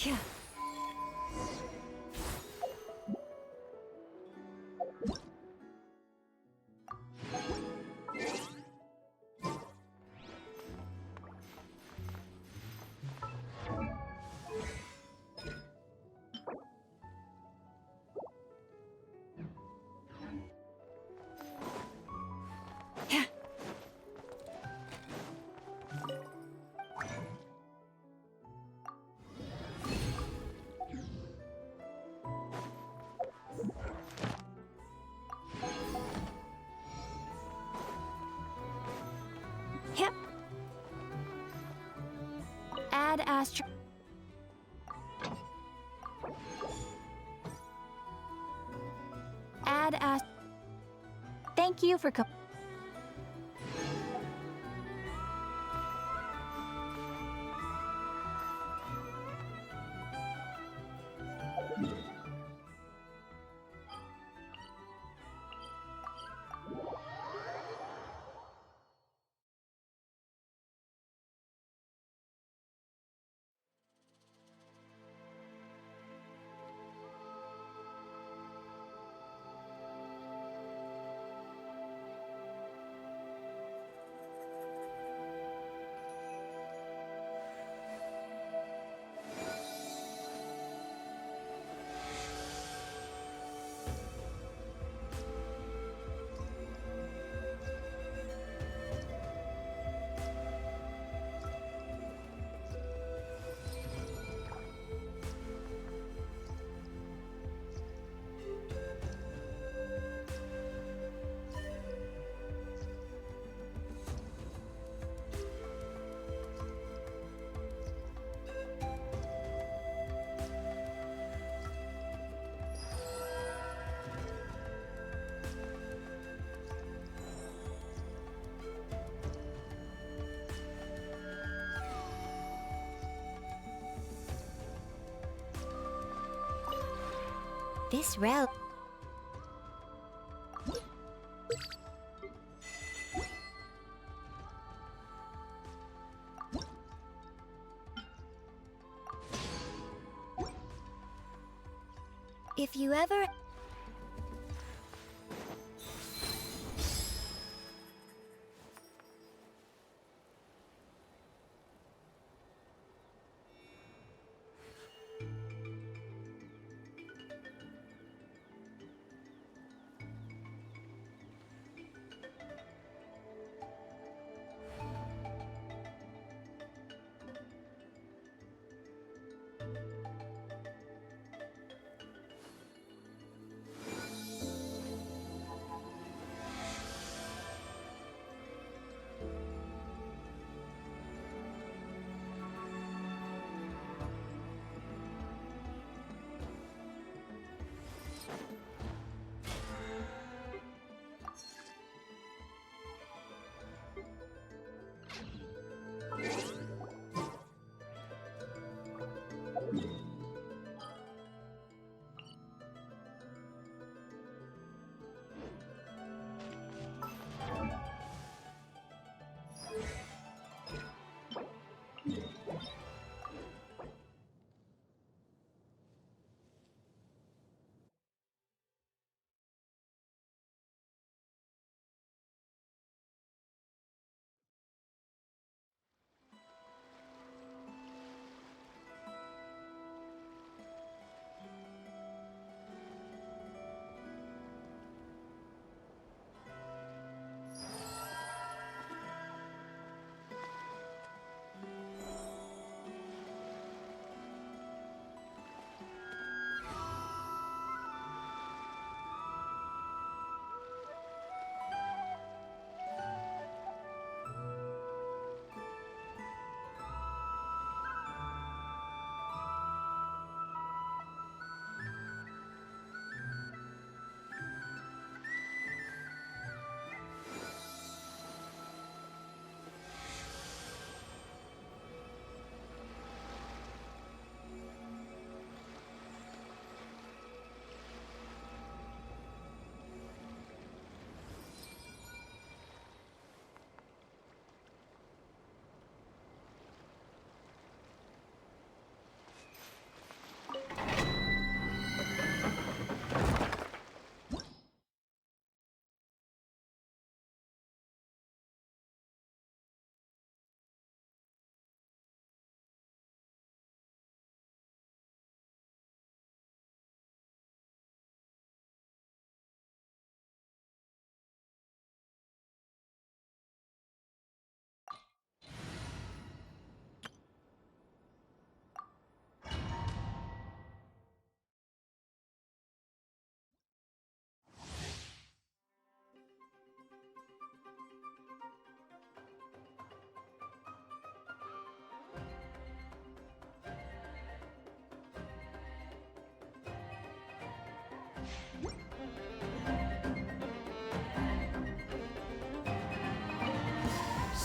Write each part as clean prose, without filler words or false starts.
Yeah. Yeah. Yep. Add astro. Add ast. Thank you for. This route. If you ever.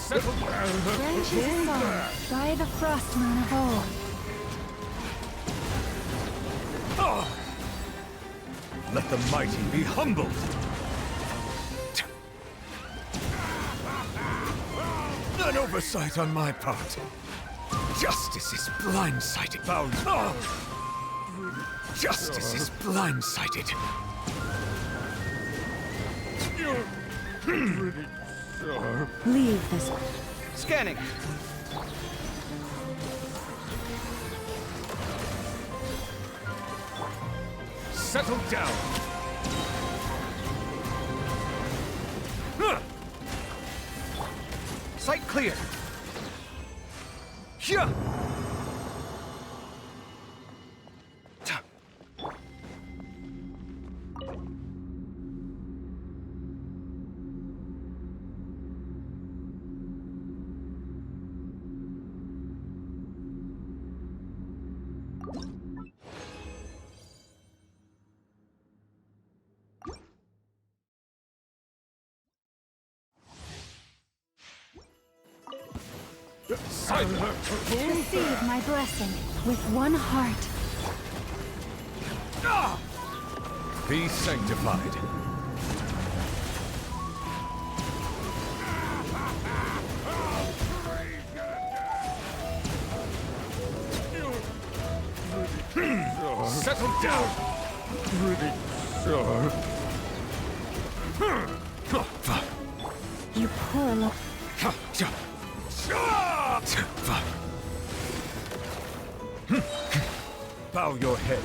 Settle down. Branches song by the frost moon of old. Oh. Let the mighty be humbled. An oversight on my part. Justice is blindsided. Oh. Justice is blindsided. Leave this. Scanning. Settle down. Huh. Sight clear. Yeah. Receive my blessing with one heart. Be sanctified. Settle down. You poor little. Bow your head.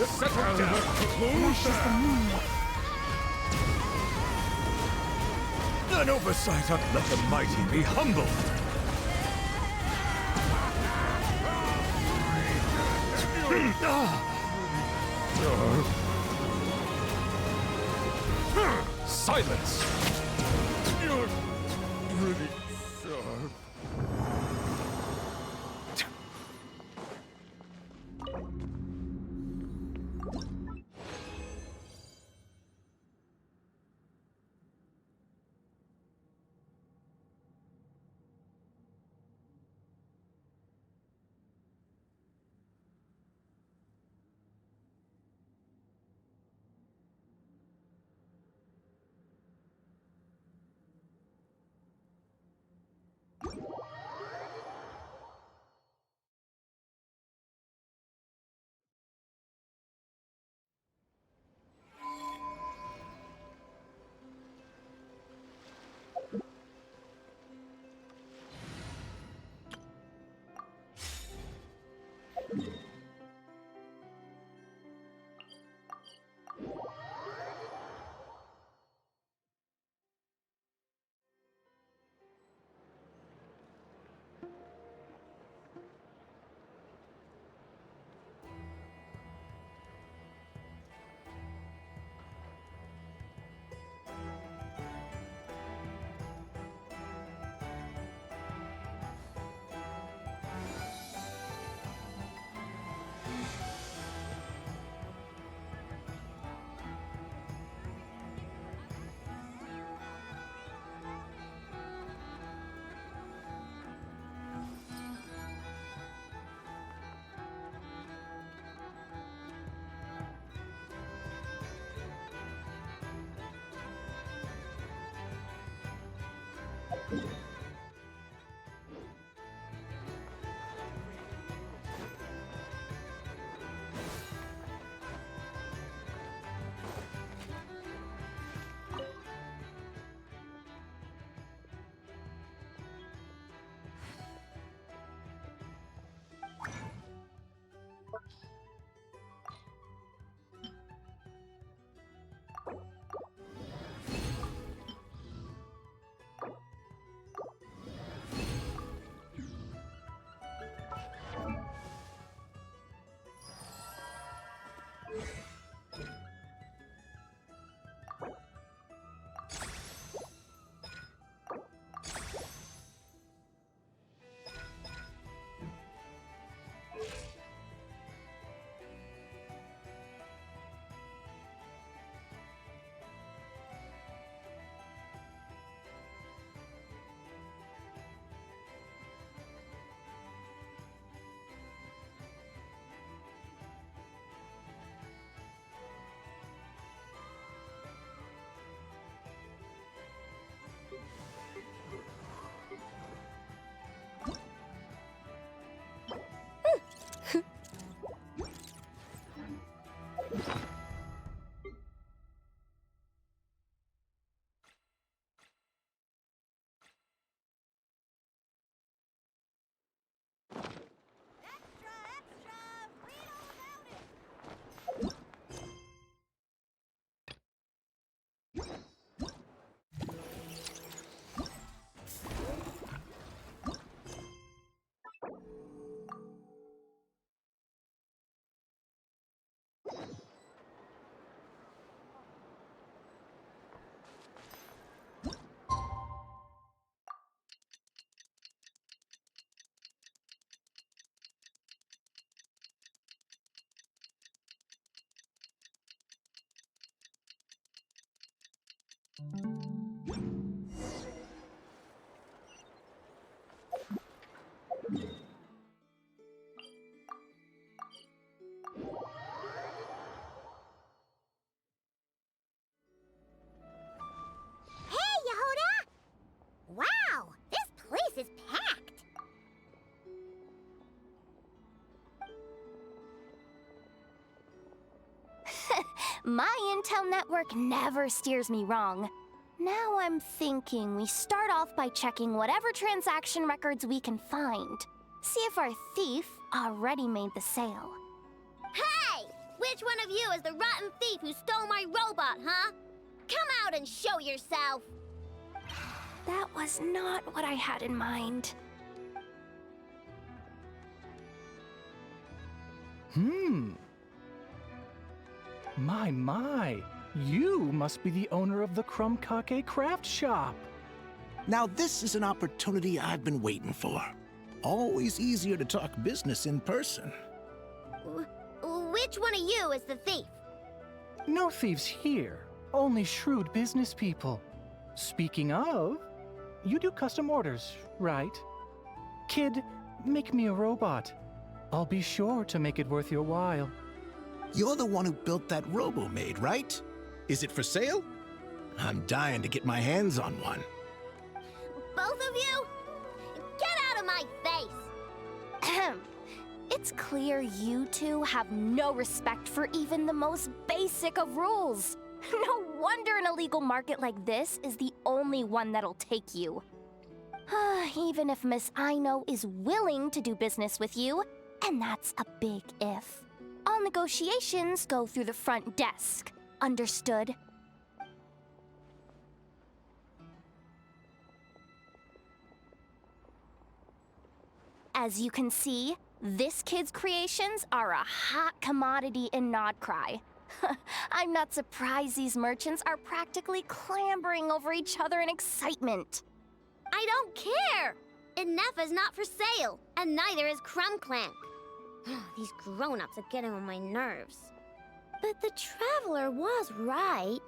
Settle down. Rushes the moon. An oversight. Let the mighty be humbled. Silence. You're really sure. Hey, Yehuda! Wow, this place is packed. My intel network never steers me wrong. Now I'm thinking we start off by checking whatever transaction records we can find. See if our thief already made the sale. Hey! Which one of you is the rotten thief who stole my robot, huh? Come out and show yourself! That was not what I had in mind. My, you must be the owner of the Krumkake craft shop. Now this is an opportunity I've been waiting for. Always easier to talk business in person. Which one of you is the thief? No thieves here, only shrewd business people. Speaking of, you do custom orders, right? Kid, make me a robot. I'll be sure to make it worth your while. You're the one who built that robo-maid, right? Is it for sale? I'm dying to get my hands on one. Both of you? Get out of my face! Ahem. It's clear you two have no respect for even the most basic of rules. No wonder an illegal market like this is the only one that'll take you. Even if Miss Aino is willing to do business with you, and that's a big if. All negotiations go through the front desk. Understood? As you can see, this kid's creations are a hot commodity in Nodcry. I'm not surprised these merchants are practically clambering over each other in excitement. I don't care! Enough is not for sale, and neither is Clank. These grown-ups are getting on my nerves. But the Traveler was right.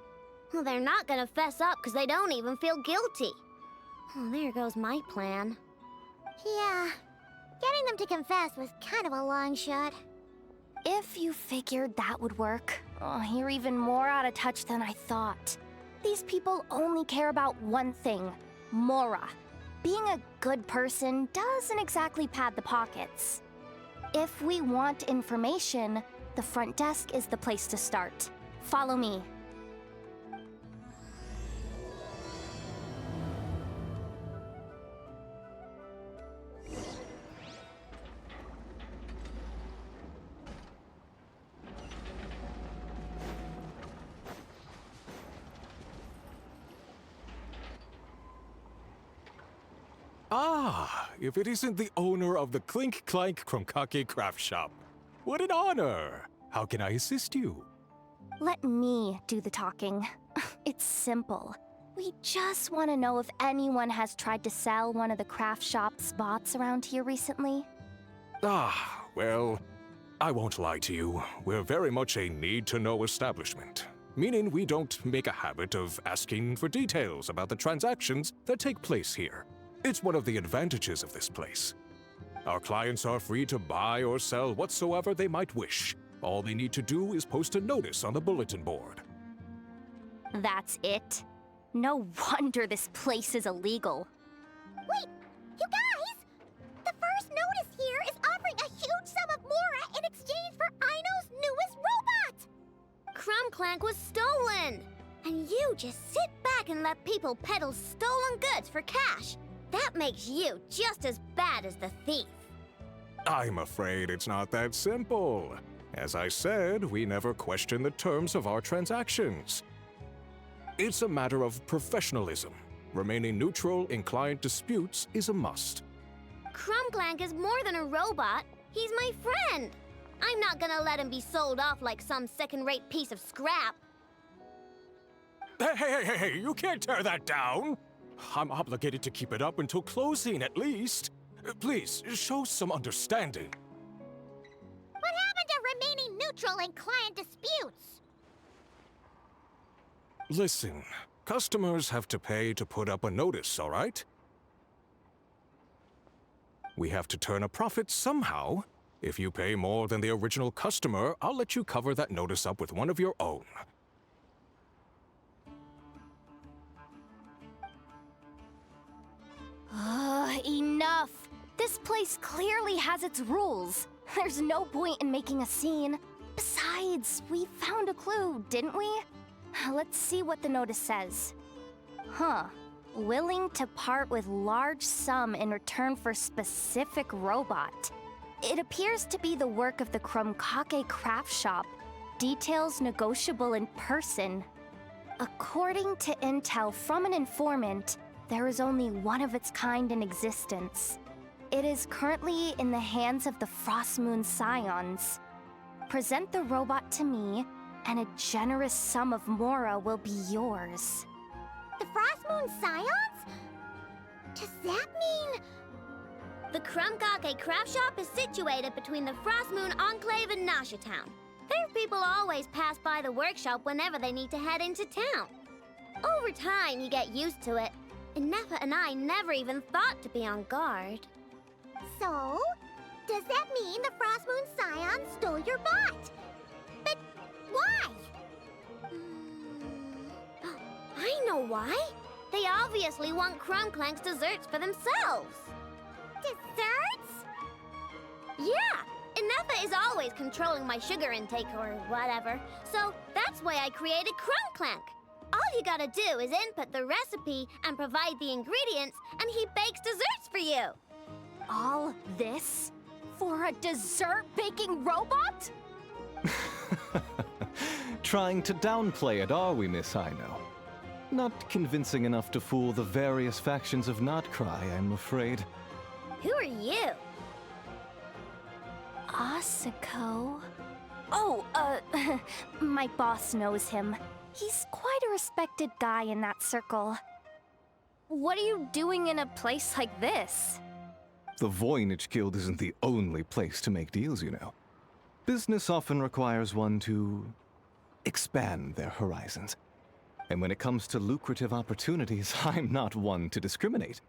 Well, they're not gonna fess up because they don't even feel guilty. Oh, there goes my plan. Yeah, getting them to confess was kind of a long shot. If you figured that would work, you're even more out of touch than I thought. These people only care about one thing, Mora. being a good person doesn't exactly pad the pockets. If we want information, the front desk is the place to start. Follow me. Ah, if it isn't the owner of the Clink, Clank Kromkake craft shop. What an honor! How can I assist you? Let me do the talking. It's simple. We just want to know if anyone has tried to sell one of the craft shop's bots around here recently. Ah, well, I won't lie to you. We're very much a need-to-know establishment, meaning we don't make a habit of asking for details about the transactions that take place here. It's one of the advantages of this place. Our clients are free to buy or sell whatsoever they might wish. All they need to do is post a notice on the bulletin board. That's it? No wonder this place is illegal. Wait, you guys! The first notice here is offering a huge sum of Mora in exchange for Aino's newest robot! Clank was stolen! And you just sit back and let people peddle stolen goods for cash. That makes you just as bad as the thief. I'm afraid it's not that simple. As I said, we never question the terms of our transactions. It's a matter of professionalism. Remaining neutral in client disputes is a must. Clank is more than a robot. He's my friend. I'm not gonna let him be sold off like some second-rate piece of scrap. Hey, you can't tear that down! I'm obligated to keep it up until closing, at least. Please, show some understanding. What happened to remaining neutral in client disputes? Listen, customers have to pay to put up a notice, all right? We have to turn a profit somehow. If you pay more than the original customer, I'll let you cover that notice up with one of your own. Enough! This place clearly has its rules. There's no point in making a scene. Besides, we found a clue, didn't we? Let's see what the notice says. Willing to part with large sum in return for specific robot. It appears to be the work of the Kromkake craft shop. Details negotiable in person. According to intel from an informant, there is only one of its kind in existence. It is currently in the hands of the Frostmoon Scions. Present the robot to me, and a generous sum of Mora will be yours. The Frostmoon Scions? Does that mean... The Kromkake craft shop is situated between the Frostmoon Enclave and Nasha Town. Their people always pass by the workshop whenever they need to head into town. Over time, you get used to it. And Nefa and I never even thought to be on guard. So, does that mean the Frostmoon Scions stole your bot? But why? I know why. They obviously want Clank's desserts for themselves. Desserts? Yeah, and Nefa is always controlling my sugar intake or whatever, so that's why I created Clank. All you gotta do is input the recipe and provide the ingredients, and he bakes desserts for you. All this for a dessert-baking robot? Trying to downplay it, are we, Miss Aino? Not convincing enough to fool the various factions of Notcry, I'm afraid. Who are you? Asako? Oh, my boss knows him. He's quite a respected guy in that circle. What are you doing in a place like this? The Voynich Guild isn't the only place to make deals, you know. Business often requires one to expand their horizons. And when it comes to lucrative opportunities, I'm not one to discriminate.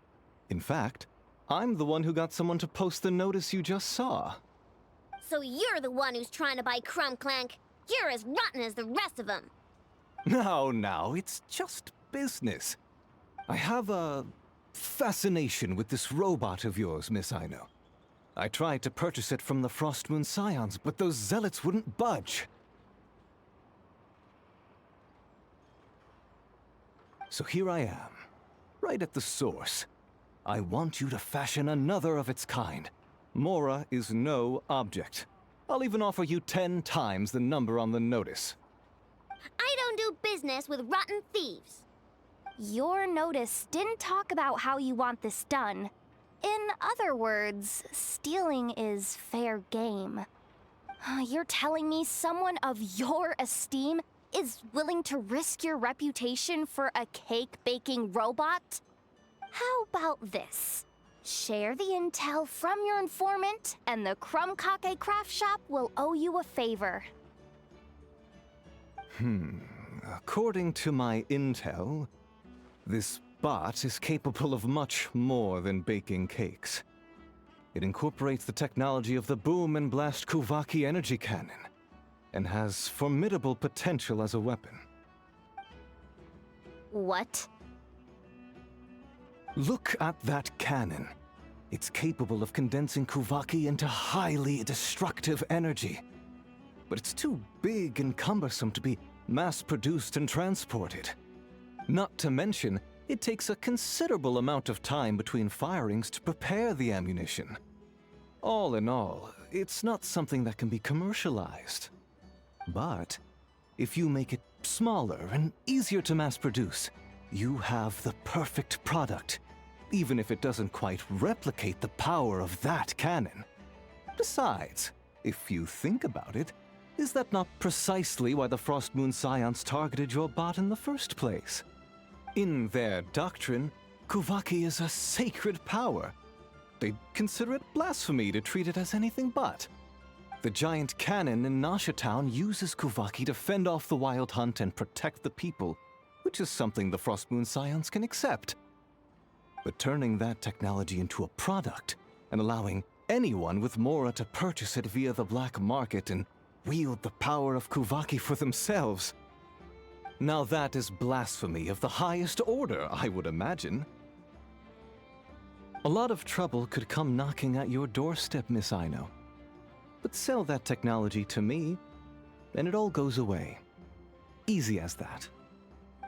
In fact, I'm the one who got someone to post the notice you just saw. So you're the one who's trying to buy Clank. You're as rotten as the rest of them. No, it's just business. I have a fascination with this robot of yours, Miss Aino. I tried to purchase it from the Frostmoon Scions, but those zealots wouldn't budge. So here I am, right at the source. I want you to fashion another of its kind. Mora is no object. I'll even offer you 10 times the number on the notice. I don't do business with rotten thieves. Your notice didn't talk about how you want this done. In other words, stealing is fair game. You're telling me someone of your esteem is willing to risk your reputation for a cake-baking robot? How about this? Share the intel from your informant, and the Krumkake craft shop will owe you a favor. According to my intel, this bot is capable of much more than baking cakes. It incorporates the technology of the Boom and Blast Kuvaki energy cannon, and has formidable potential as a weapon. What? Look at that cannon. It's capable of condensing Kuvaki into highly destructive energy. But it's too big and cumbersome to be mass-produced and transported. Not to mention, it takes a considerable amount of time between firings to prepare the ammunition. All in all, it's not something that can be commercialized. But if you make it smaller and easier to mass-produce, you have the perfect product, even if it doesn't quite replicate the power of that cannon. Besides, if you think about it, is that not precisely why the Frostmoon Scions targeted your bot in the first place? In their doctrine, Kuvaki is a sacred power. They'd consider it blasphemy to treat it as anything but. The giant cannon in Nasha Town uses Kuvaki to fend off the Wild Hunt and protect the people, which is something the Frostmoon Scions can accept. But turning that technology into a product and allowing anyone with Mora to purchase it via the black market and wield the power of Kuvaki for themselves. Now that is blasphemy of the highest order, I would imagine. A lot of trouble could come knocking at your doorstep, Miss Aino. But sell that technology to me, and it all goes away. Easy as that.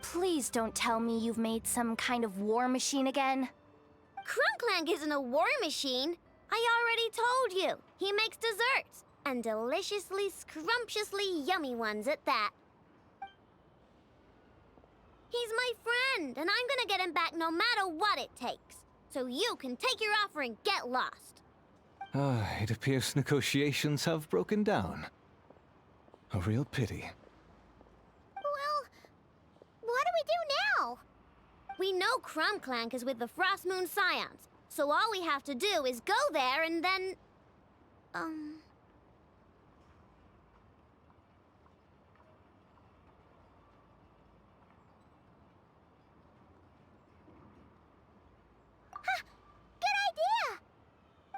Please don't tell me you've made some kind of war machine again. Clank isn't a war machine. I already told you. He makes desserts, and deliciously, scrumptiously yummy ones at that. He's my friend, and I'm gonna get him back no matter what it takes. So you can take your offer and get lost. It appears negotiations have broken down. A real pity. Well, what do we do now? We know Clank is with the Frostmoon Scions, so all we have to do is go there and then...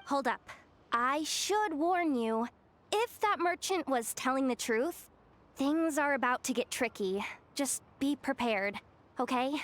Hold up. I should warn you. If that merchant was telling the truth, things are about to get tricky. Just be prepared, okay?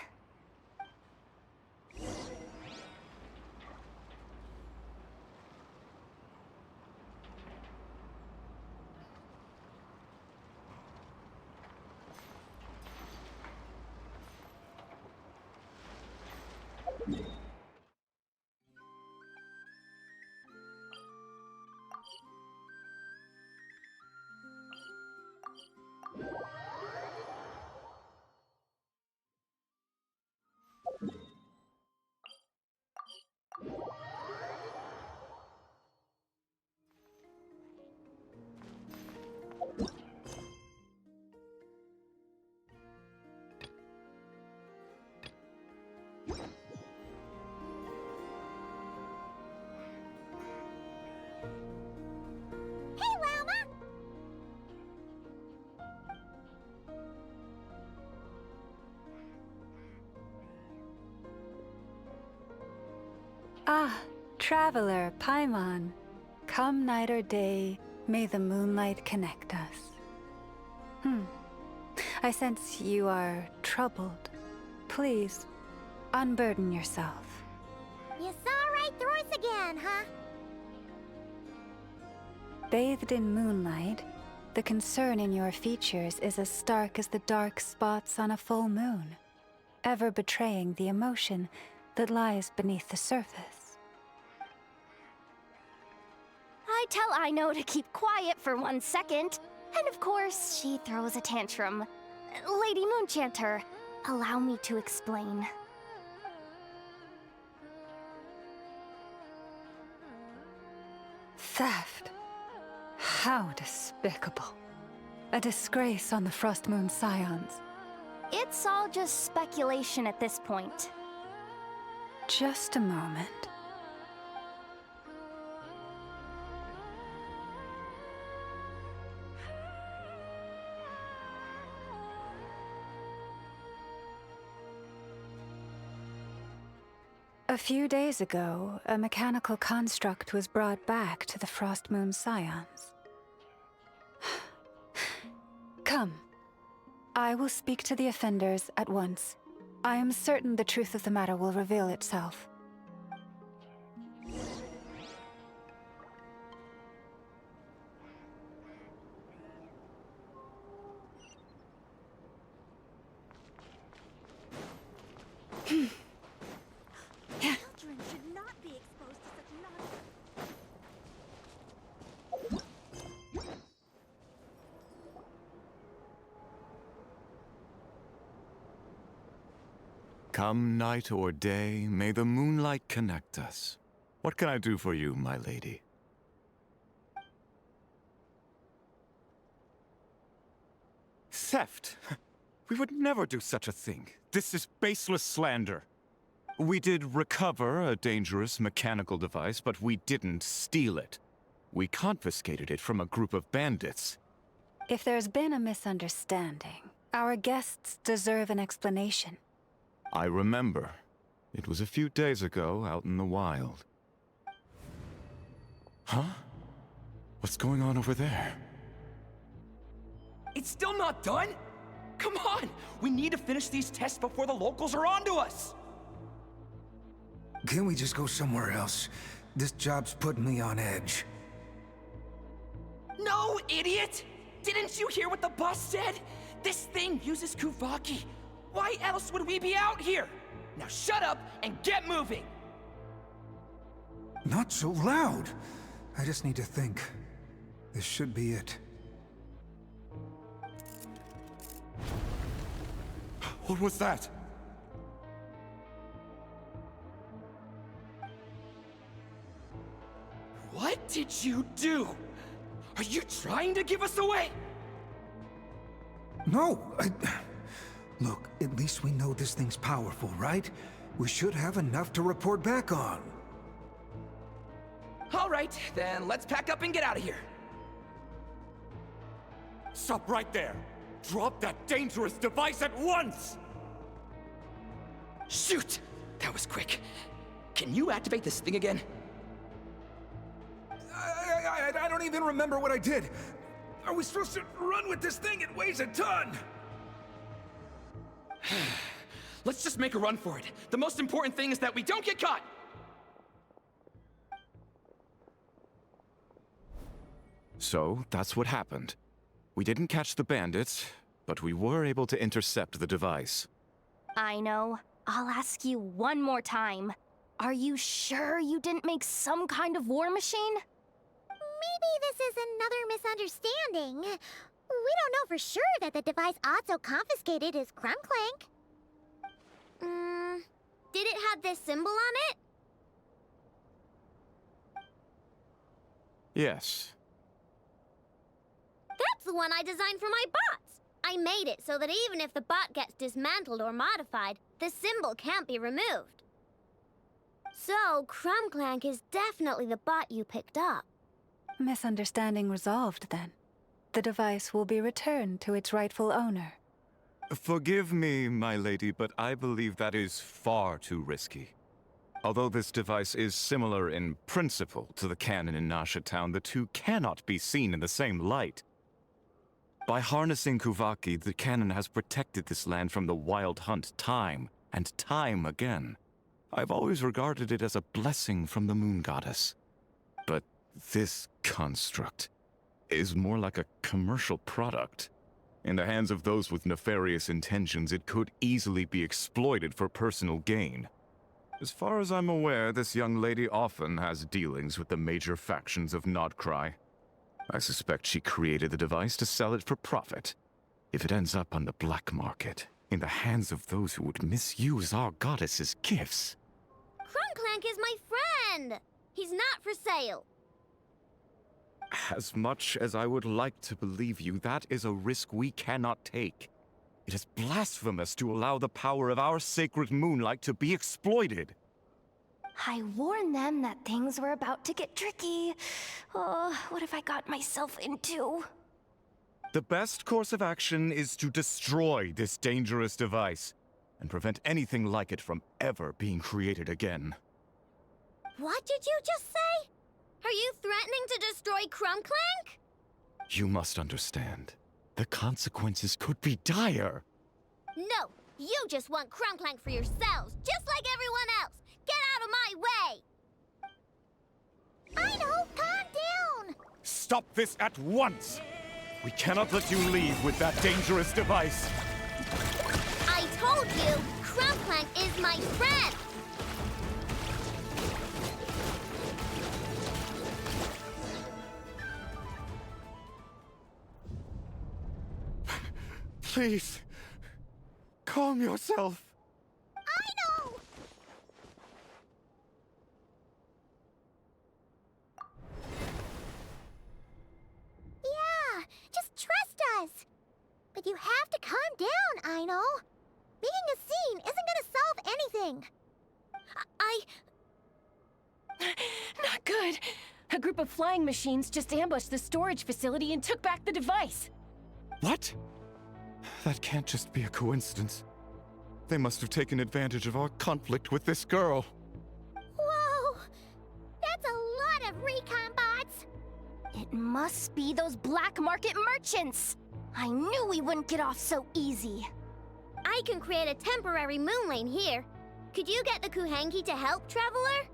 Ah, traveler, Paimon. Come night or day, may the moonlight connect us. I sense you are troubled. Please, unburden yourself. You saw right through us again, huh? Bathed in moonlight, the concern in your features is as stark as the dark spots on a full moon, ever betraying the emotion that lies beneath the surface. I tell Ino to keep quiet for 1 second, and of course, she throws a tantrum. Lady Moonchanter, allow me to explain. Theft. How despicable. A disgrace on the Frost Moon Scions. It's all just speculation at this point. Just a moment. A few days ago, a mechanical construct was brought back to the Frost Moon Scions. Come. I will speak to the offenders at once. I am certain the truth of the matter will reveal itself. Children should not be exposed to such nonsense. Come night or day, may the moonlight connect us. What can I do for you, my lady? Theft? We would never do such a thing. This is baseless slander. We did recover a dangerous mechanical device, but we didn't steal it. We confiscated it from a group of bandits. If there's been a misunderstanding, our guests deserve an explanation. I remember. It was a few days ago, out in the wild. Huh? What's going on over there? It's still not done? Come on! We need to finish these tests before the locals are onto us! Can we just go somewhere else? This job's putting me on edge. No, idiot! Didn't you hear what the boss said? This thing uses Kuvaki. Why else would we be out here? Now shut up and get moving! Not so loud! I just need to think. This should be it. What was that? What did you do? Are you trying to give us away? No, Look, at least we know this thing's powerful, right? We should have enough to report back on. All right, then let's pack up and get out of here. Stop right there! Drop that dangerous device at once! Shoot! That was quick. Can you activate this thing again? I don't even remember what I did. Are we supposed to run with this thing? It weighs a ton! Let's just make a run for it. The most important thing is that we don't get caught! So, that's what happened. We didn't catch the bandits, but we were able to intercept the device. I know. I'll ask you one more time. Are you sure you didn't make some kind of war machine? Maybe this is another misunderstanding. We don't know for sure that the device Otto confiscated is Clank. Did it have this symbol on it? Yes. That's the one I designed for my bots. I made it so that even if the bot gets dismantled or modified, the symbol can't be removed. So, Clank is definitely the bot you picked up. Misunderstanding resolved, then. The device will be returned to its rightful owner. Forgive me, my lady, but I believe that is far too risky. Although this device is similar in principle to the cannon in Nasha Town, the two cannot be seen in the same light. By harnessing Kuvaki, the cannon has protected this land from the wild hunt time and time again. I've always regarded it as a blessing from the moon goddess. But this construct is more like a commercial product. In the hands of those with nefarious intentions, it could easily be exploited for personal gain. As far as I'm aware, this young lady often has dealings with the major factions of Nodcry. I suspect she created the device to sell it for profit. If it ends up on the black market, in the hands of those who would misuse our goddess's gifts... Clank is my friend! He's not for sale! As much as I would like to believe you, that is a risk we cannot take. It is blasphemous to allow the power of our sacred moonlight to be exploited. I warned them that things were about to get tricky. Oh, what have I got myself into? The best course of action is to destroy this dangerous device and prevent anything like it from ever being created again. What did you just say? Are you threatening to destroy Clank? You must understand. The consequences could be dire. No, you just want Clank for yourselves, just like everyone else. Get out of my way! I know, calm down! Stop this at once! We cannot let you leave with that dangerous device. I told you, Clank is my friend! Please, calm yourself. I know! Yeah, just trust us. But you have to calm down, I know. Making a scene isn't gonna solve anything. Not good. A group of flying machines just ambushed the storage facility and took back the device. What? That can't just be a coincidence. They must have taken advantage of our conflict with this girl. Whoa! That's a lot of recon bots! It must be those black market merchants! I knew we wouldn't get off so easy. I can create a temporary moon lane here. Could you get the Kuhangi to help, Traveler?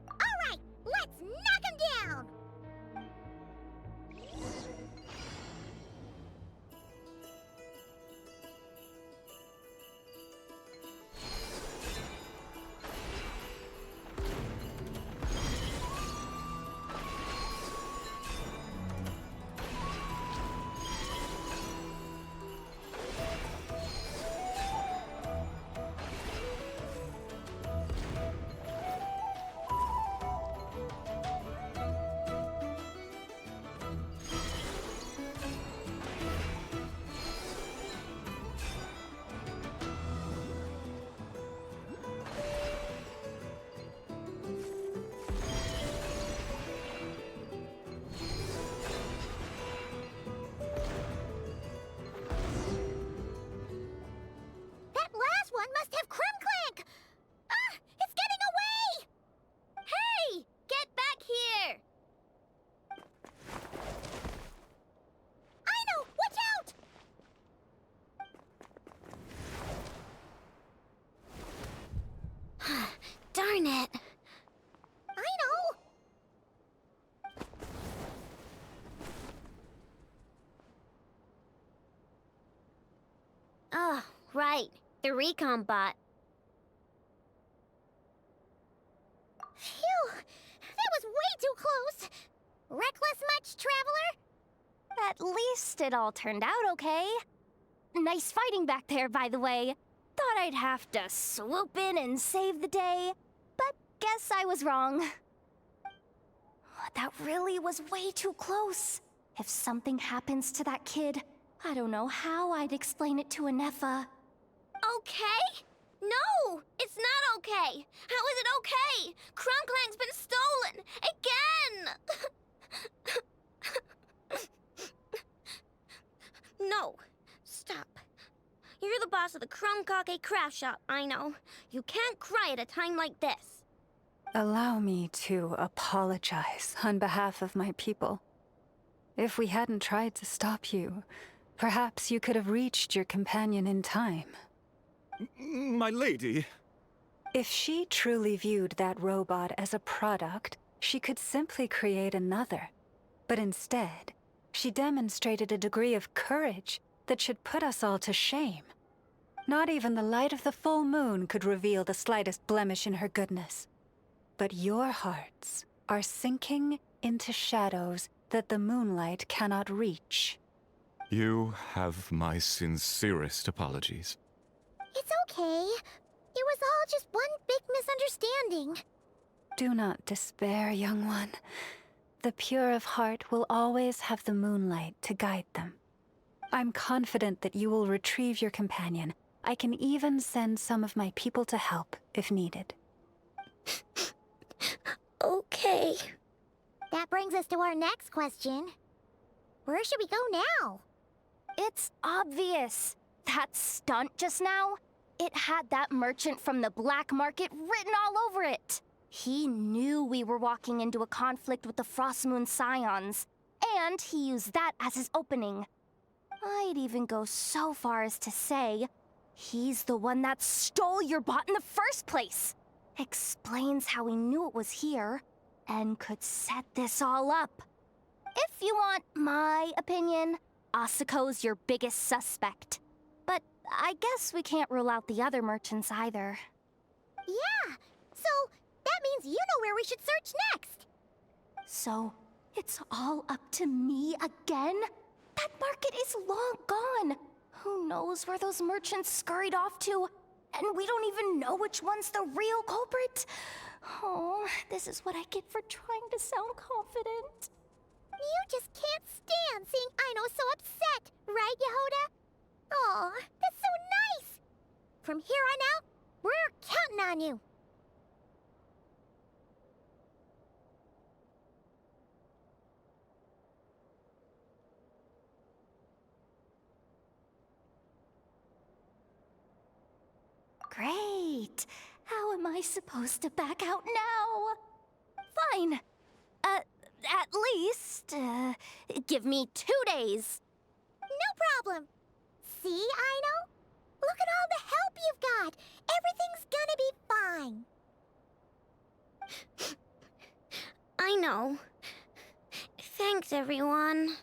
Alright, let's knock him down! Must have Clank! Ah! It's getting away! Hey! Get back here! I know! Watch out! Darn it! I know! Oh, right. The recon bot. Phew! That was way too close! Reckless much, Traveler? At least it all turned out okay. Nice fighting back there, by the way. Thought I'd have to swoop in and save the day, but guess I was wrong. That really was way too close. If something happens to that kid, I don't know how I'd explain it to Anefa. Okay? No! It's not okay! How is it okay? Clank's been stolen! Again! No. Stop. You're the boss of the Krumkake craft shop, I know. You can't cry at a time like this. Allow me to apologize on behalf of my people. If we hadn't tried to stop you, Perhaps you could have reached your companion in time. My lady. If she truly viewed that robot as a product, she could simply create another. But instead, she demonstrated a degree of courage that should put us all to shame. Not even the light of the full moon could reveal the slightest blemish in her goodness. But your hearts are sinking into shadows that the moonlight cannot reach. You have my sincerest apologies. It's okay. It was all just one big misunderstanding. Do not despair, young one. The pure of heart will always have the moonlight to guide them. I'm confident that you will retrieve your companion. I can even send some of my people to help, if needed. Okay. That brings us to our next question. Where should we go now? It's obvious. That stunt just now, it had that merchant from the black market written all over it. He knew we were walking into a conflict with the Frostmoon Scions, and he used that as his opening. I'd even go so far as to say, he's the one that stole your bot in the first place. Explains how he knew it was here, and could set this all up. If you want my opinion, Asuko's your biggest suspect. But I guess we can't rule out the other merchants either. Yeah, so that means you know where we should search next. So, it's all up to me again? That market is long gone. Who knows where those merchants scurried off to? And we don't even know which one's the real culprit. Oh, this is what I get for trying to sound confident. You just can't stand seeing Aino so upset, right, Yehoda? Aw, that's so nice! From here on out, we're counting on you. Great. How am I supposed to back out now? Fine. At least, give me 2 days. No problem. See, Aino? Look at all the help you've got. Everything's gonna be fine. I know. Thanks, everyone.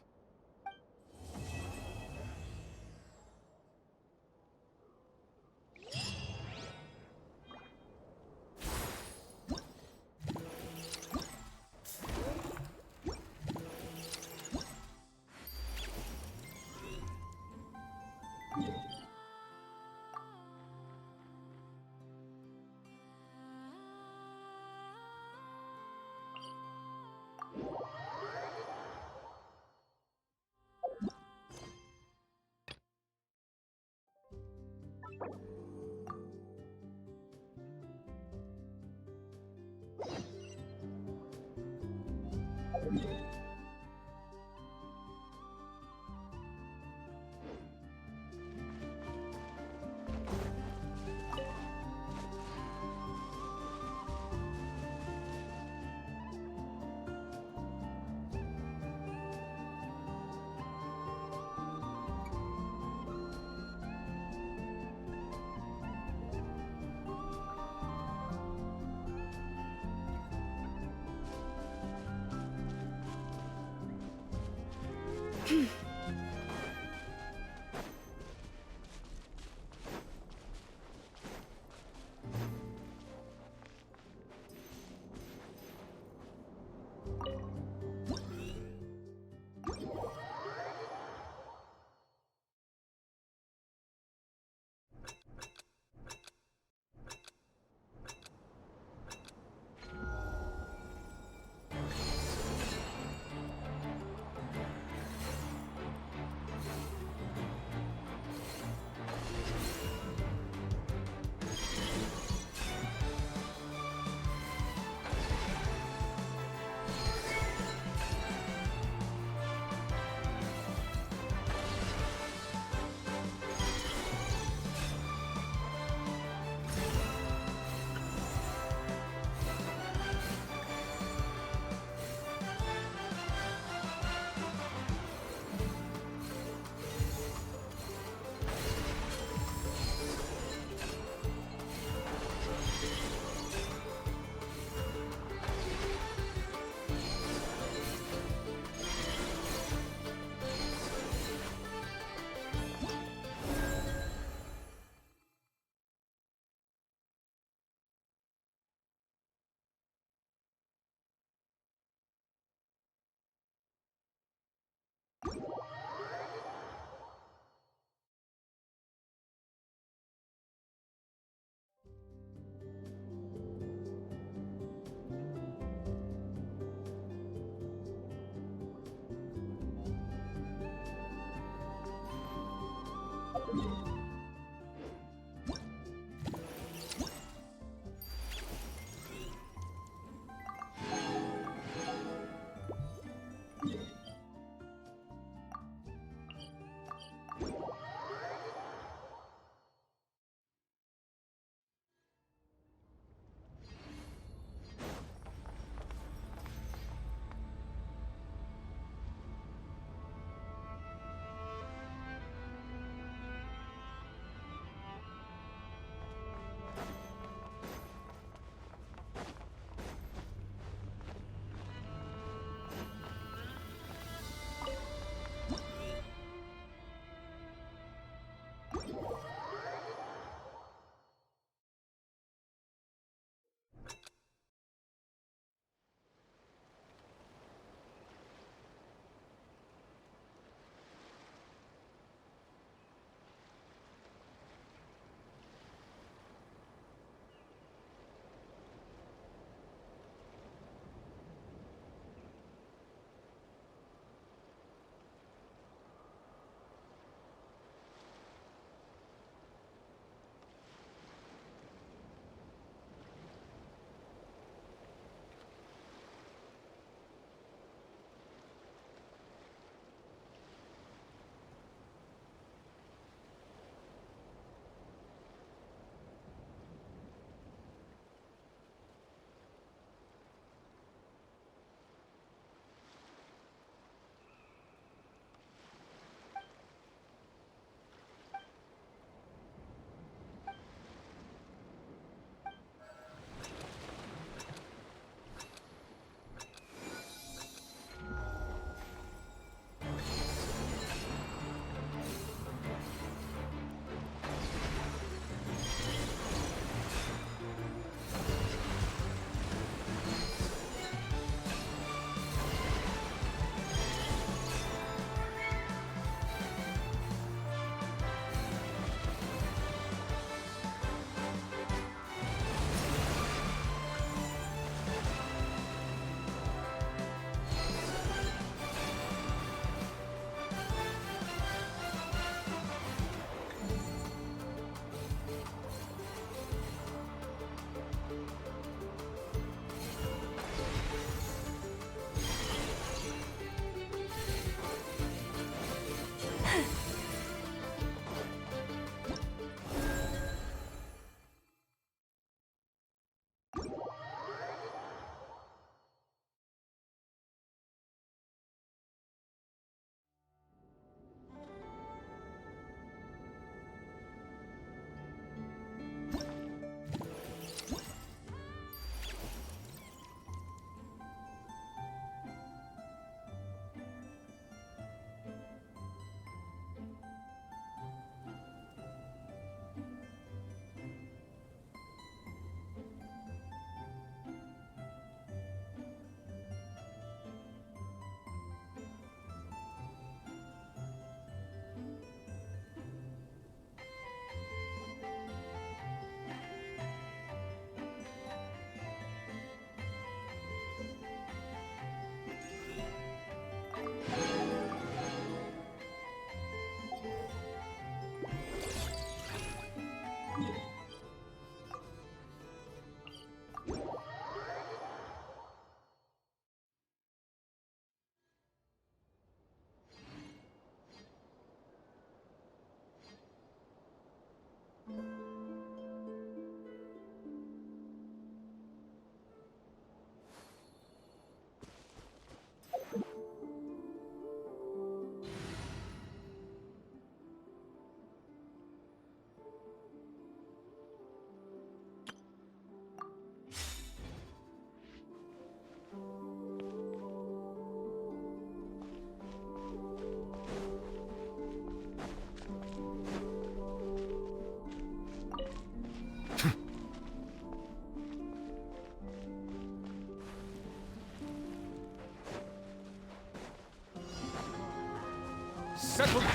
Settle down!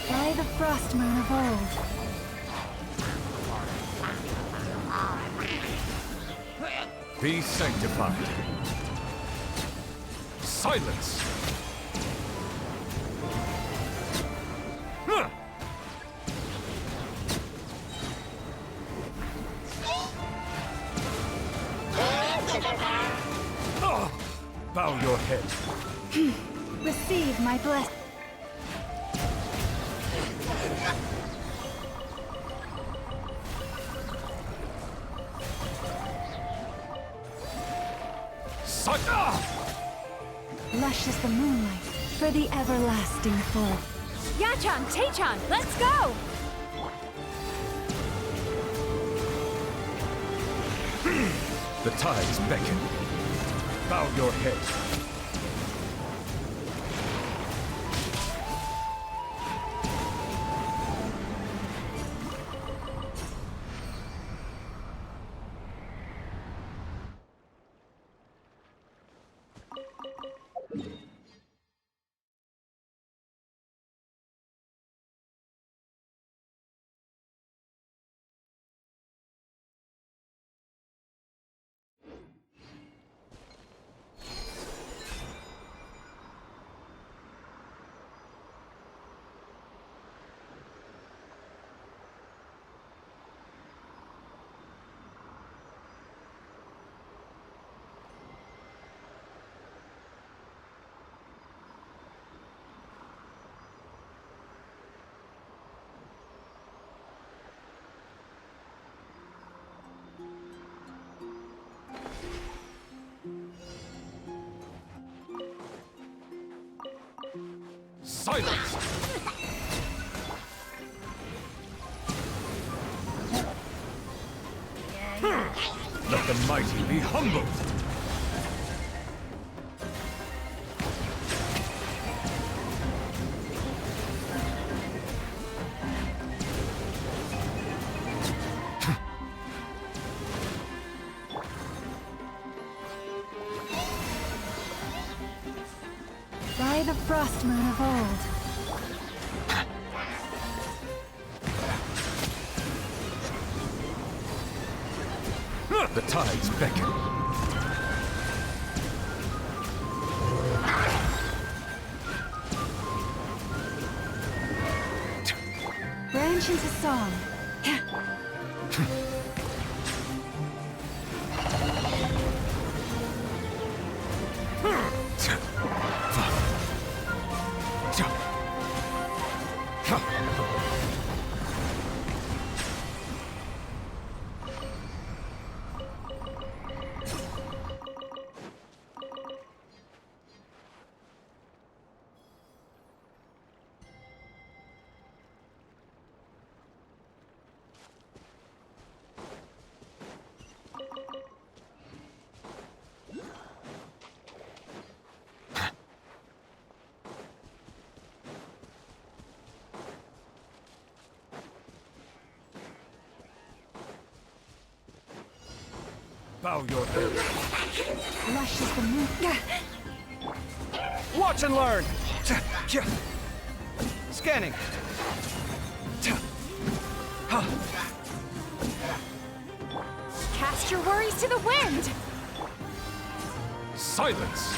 By the frost moon of old. Be sanctified. Silence! head. Receive my blessing. Lush is the moonlight for the everlasting forest. Yachan, Taechan, let's go! The tides beckon. Bow your head. Silence! Let the mighty be humbled! By the frost moon of old. The tides beckon. Branch into song. Bow your head. Lush is the moon. Watch and learn! Scanning. Cast your worries to the wind! Silence!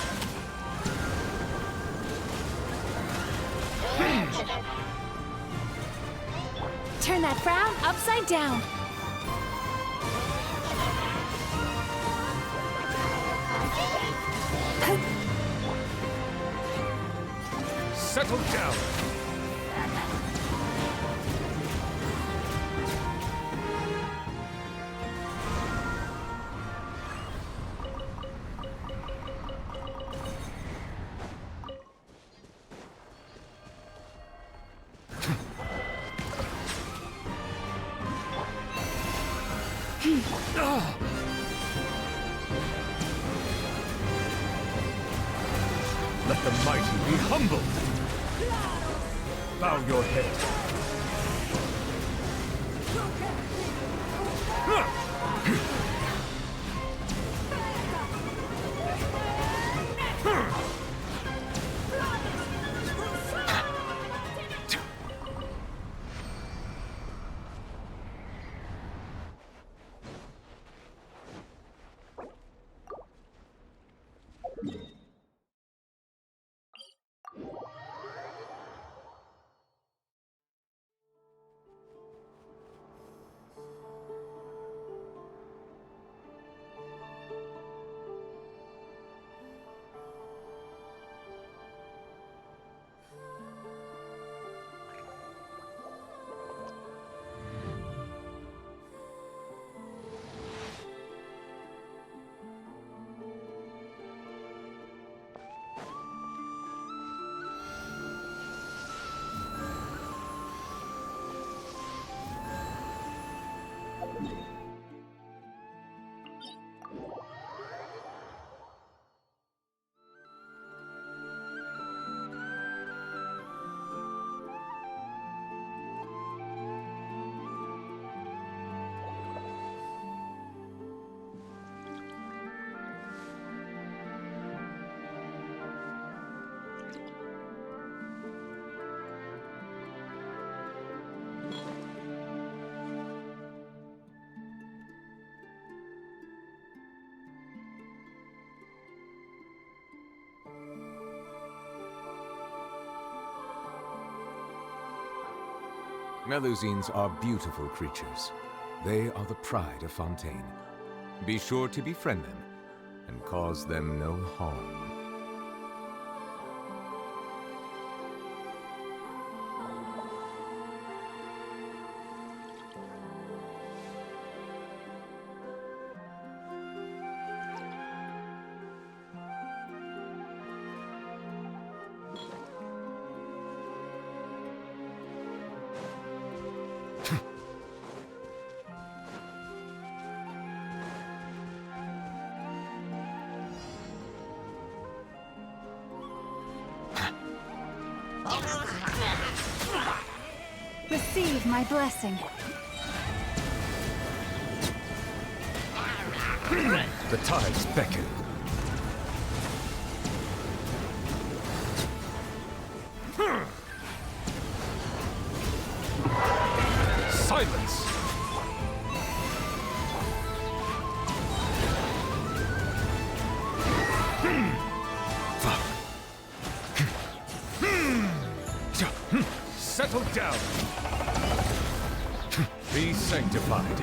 Turn that frown upside down. Settle down! Let the mighty be humbled! Bow your head. Melusines are beautiful creatures. They are the pride of Fontaine. Be sure to befriend them and cause them no harm. Receive my blessing. The tides beckon. Silence! Settle down! Be sanctified.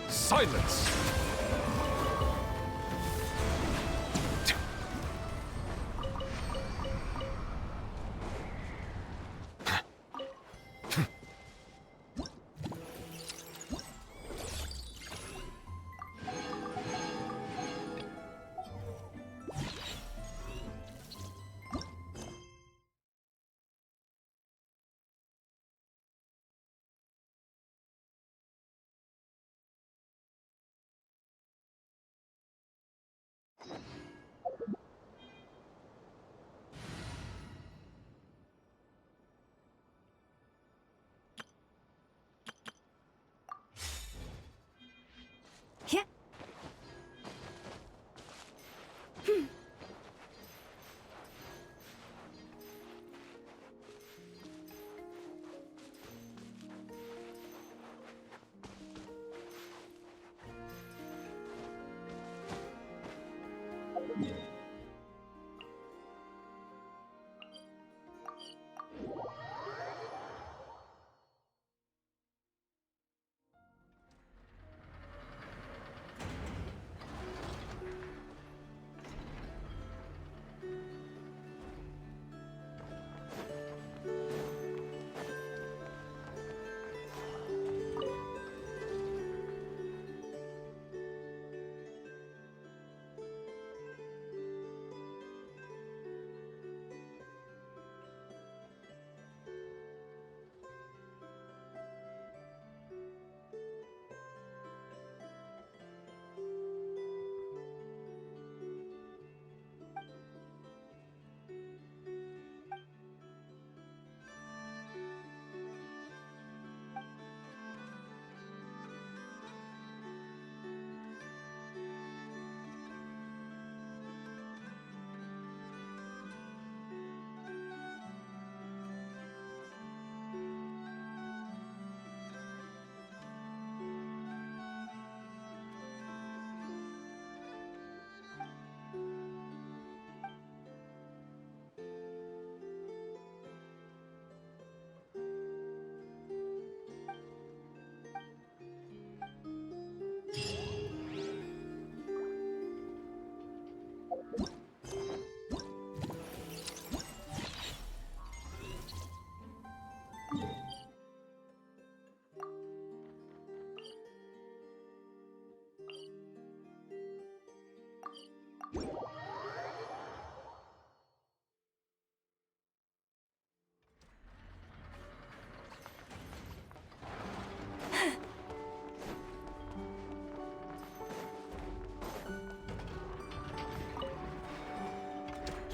Silence! Yeah.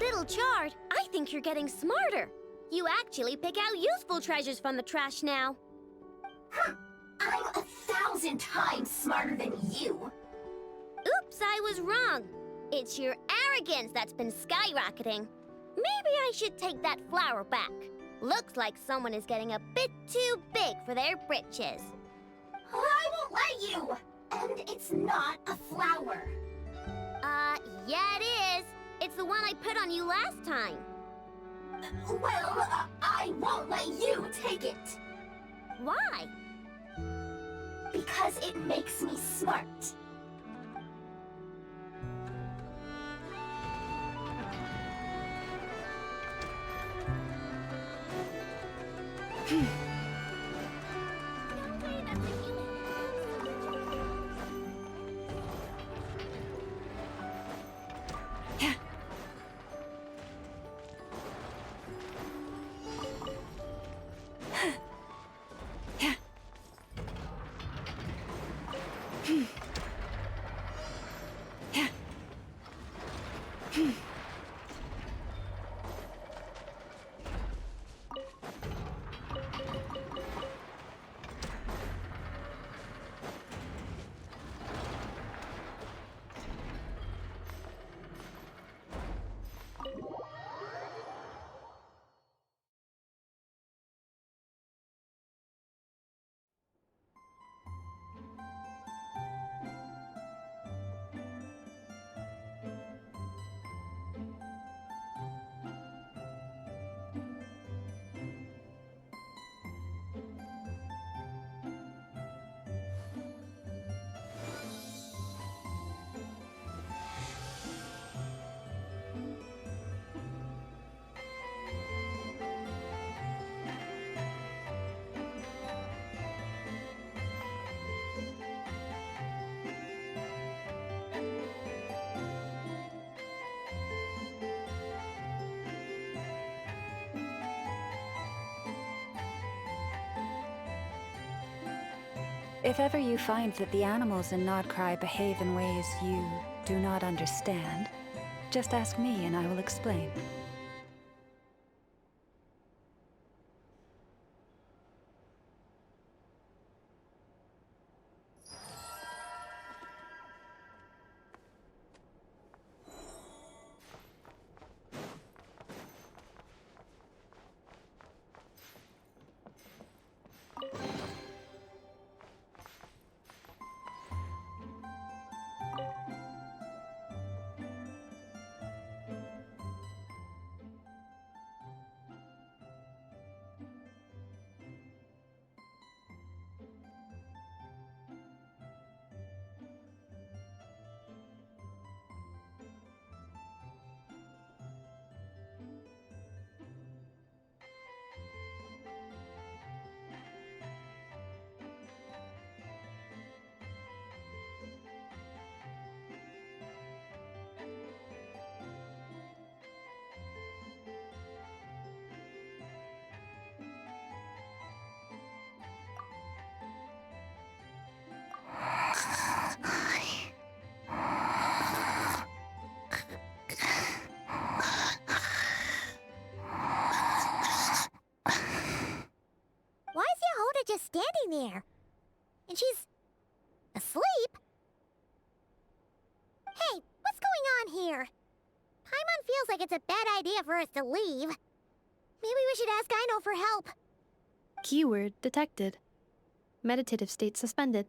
Little Chard, I think you're getting smarter. You actually pick out useful treasures from the trash now. I'm 1,000 times smarter than you. Oops, I was wrong. It's your arrogance that's been skyrocketing. Maybe I should take that flower back. Looks like someone is getting a bit too big for their britches. I won't let you! And it's not a flower. Yeah it is. It's the one I put on you last time. Well, I won't let you take it. Why? Because it makes me smart. If ever you find that the animals in Nodcry behave in ways you do not understand, just ask me and I will explain. Why is Yehoda just standing there? And she's asleep? Hey, what's going on here? Paimon feels like it's a bad idea for us to leave. Maybe we should ask Aino for help. Keyword detected. Meditative state suspended.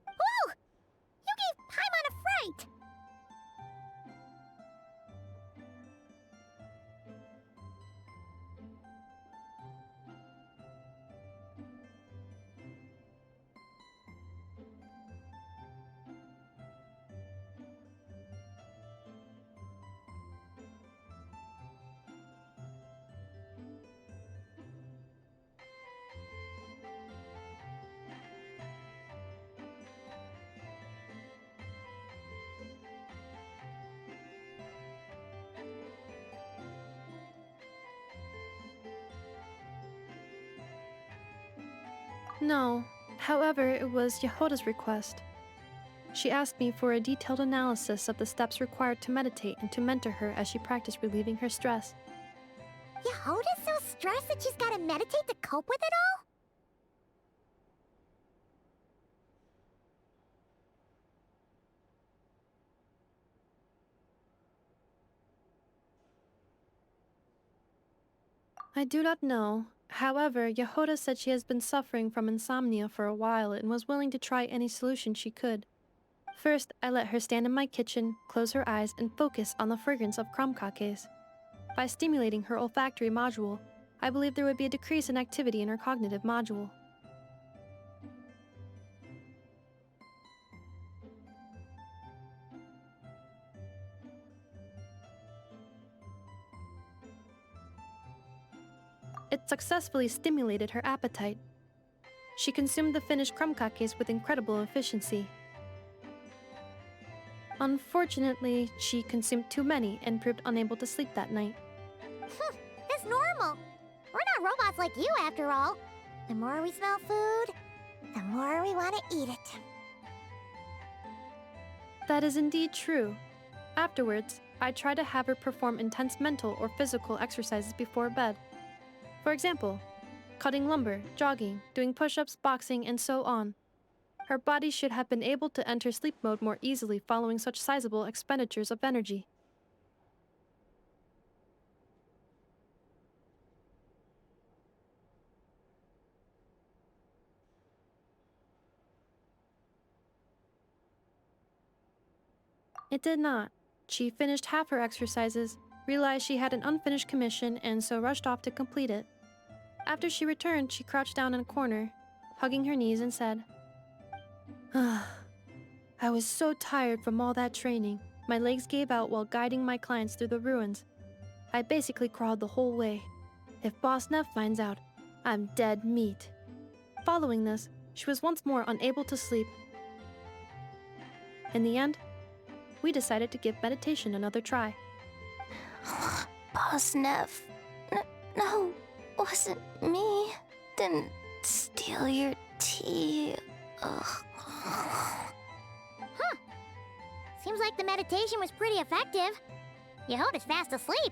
Whoa! You gave Paimon a fright! No. However, it was Yehoda's request. She asked me for a detailed analysis of the steps required to meditate and to mentor her as she practiced relieving her stress. Yehoda's so stressed that she's gotta meditate to cope with it all? I do not know. However, Yehoda said she has been suffering from insomnia for a while and was willing to try any solution she could. First, I let her stand in my kitchen, close her eyes, and focus on the fragrance of crumb cakes. By stimulating her olfactory module, I believe there would be a decrease in activity in her cognitive module. It successfully stimulated her appetite. She consumed the finished crumb cakes with incredible efficiency. Unfortunately, she consumed too many and proved unable to sleep that night. It's normal. We're not robots like you, after all. The more we smell food, the more we want to eat it. That is indeed true. Afterwards, I try to have her perform intense mental or physical exercises before bed. For example, cutting lumber, jogging, doing push-ups, boxing, and so on. Her body should have been able to enter sleep mode more easily following such sizable expenditures of energy. It did not. She finished half her exercises, realized she had an unfinished commission, and so rushed off to complete it. After she returned, she crouched down in a corner, hugging her knees and said, I was so tired from all that training. My legs gave out while guiding my clients through the ruins. I basically crawled the whole way. If Boss Neff finds out, I'm dead meat. Following this, she was once more unable to sleep. In the end, we decided to give meditation another try. Boss Neff. No, wasn't me. Didn't steal your tea. Ugh. Seems like the meditation was pretty effective. Yehoda's fast asleep.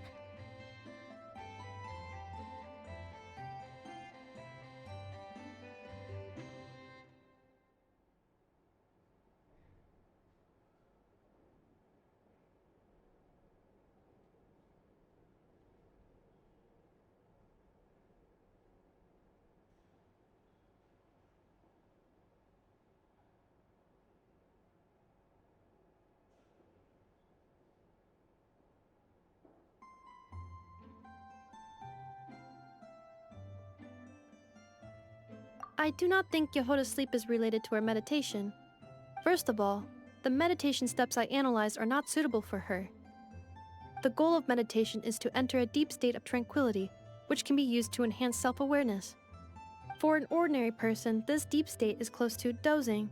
I do not think Yehoda's sleep is related to her meditation. First of all, the meditation steps I analyzed are not suitable for her. The goal of meditation is to enter a deep state of tranquility, which can be used to enhance self-awareness. For an ordinary person, this deep state is close to dozing.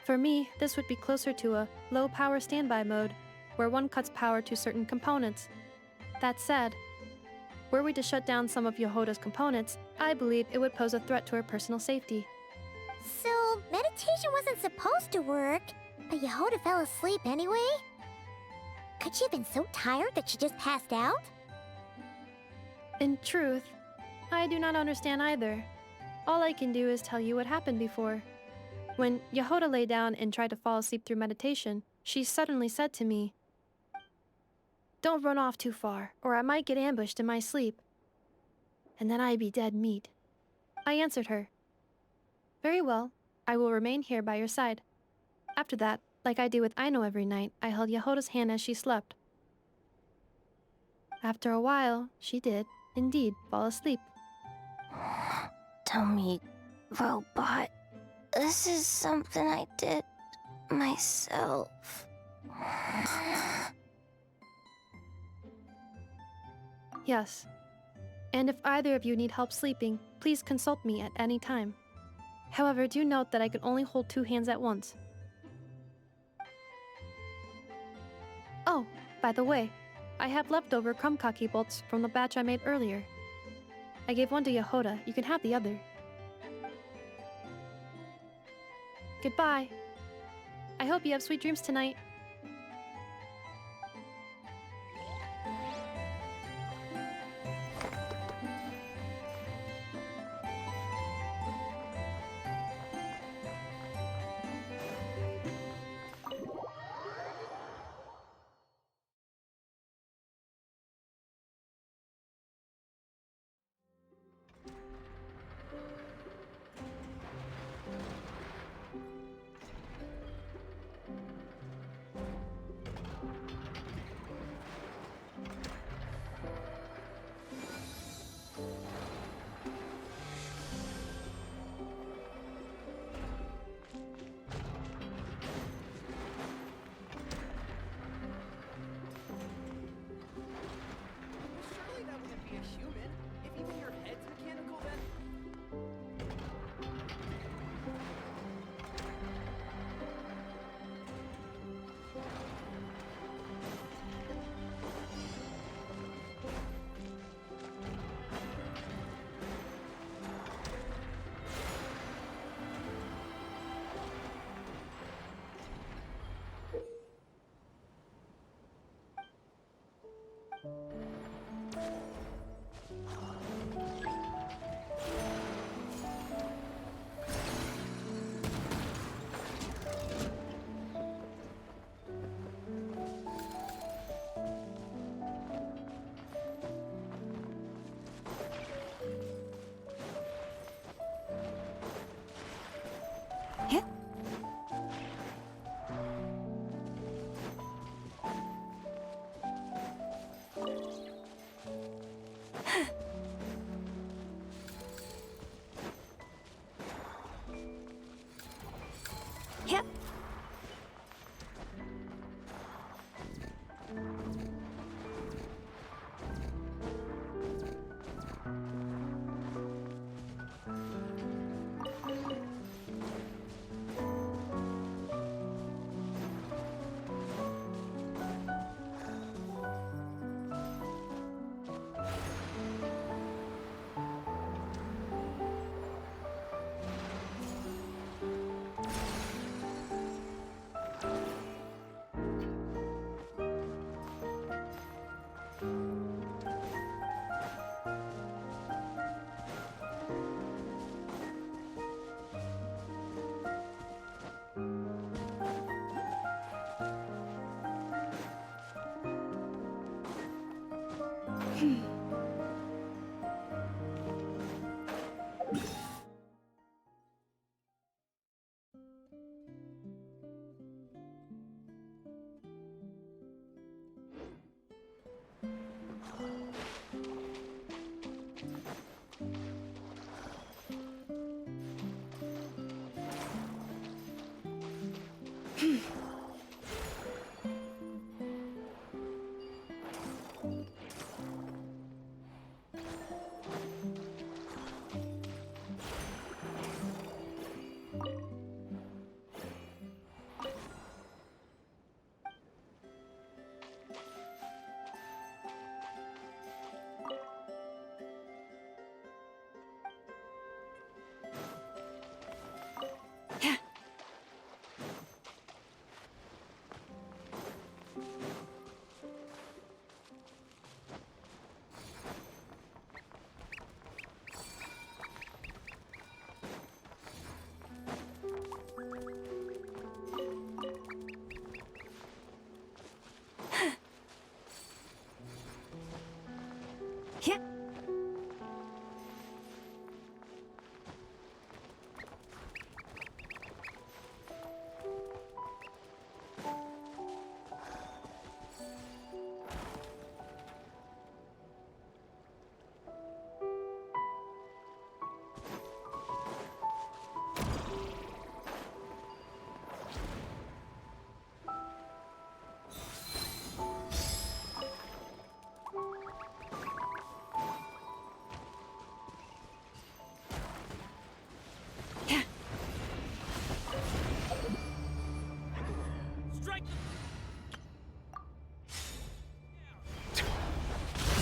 For me, this would be closer to a low-power standby mode, where one cuts power to certain components. That said, were we to shut down some of Yehoda's components, I believe it would pose a threat to her personal safety. So, meditation wasn't supposed to work, but Yehoda fell asleep anyway? Could she have been so tired that she just passed out? In truth, I do not understand either. All I can do is tell you what happened before. When Yehoda lay down and tried to fall asleep through meditation, she suddenly said to me, "Don't run off too far, or I might get ambushed in my sleep. And then I'd be dead meat." I answered her, "Very well, I will remain here by your side." After that, like I do with Aino every night, I held Yehoda's hand as she slept. After a while, she did, indeed, fall asleep. Dummy robot. This is something I did myself. Yes. And if either of you need help sleeping, please consult me at any time. However, do note that I can only hold 2 hands at once. Oh, by the way, I have leftover krumkaki bolts from the batch I made earlier. I gave one to Yehoda. You can have the other. Goodbye. I hope you have sweet dreams tonight. Yeah.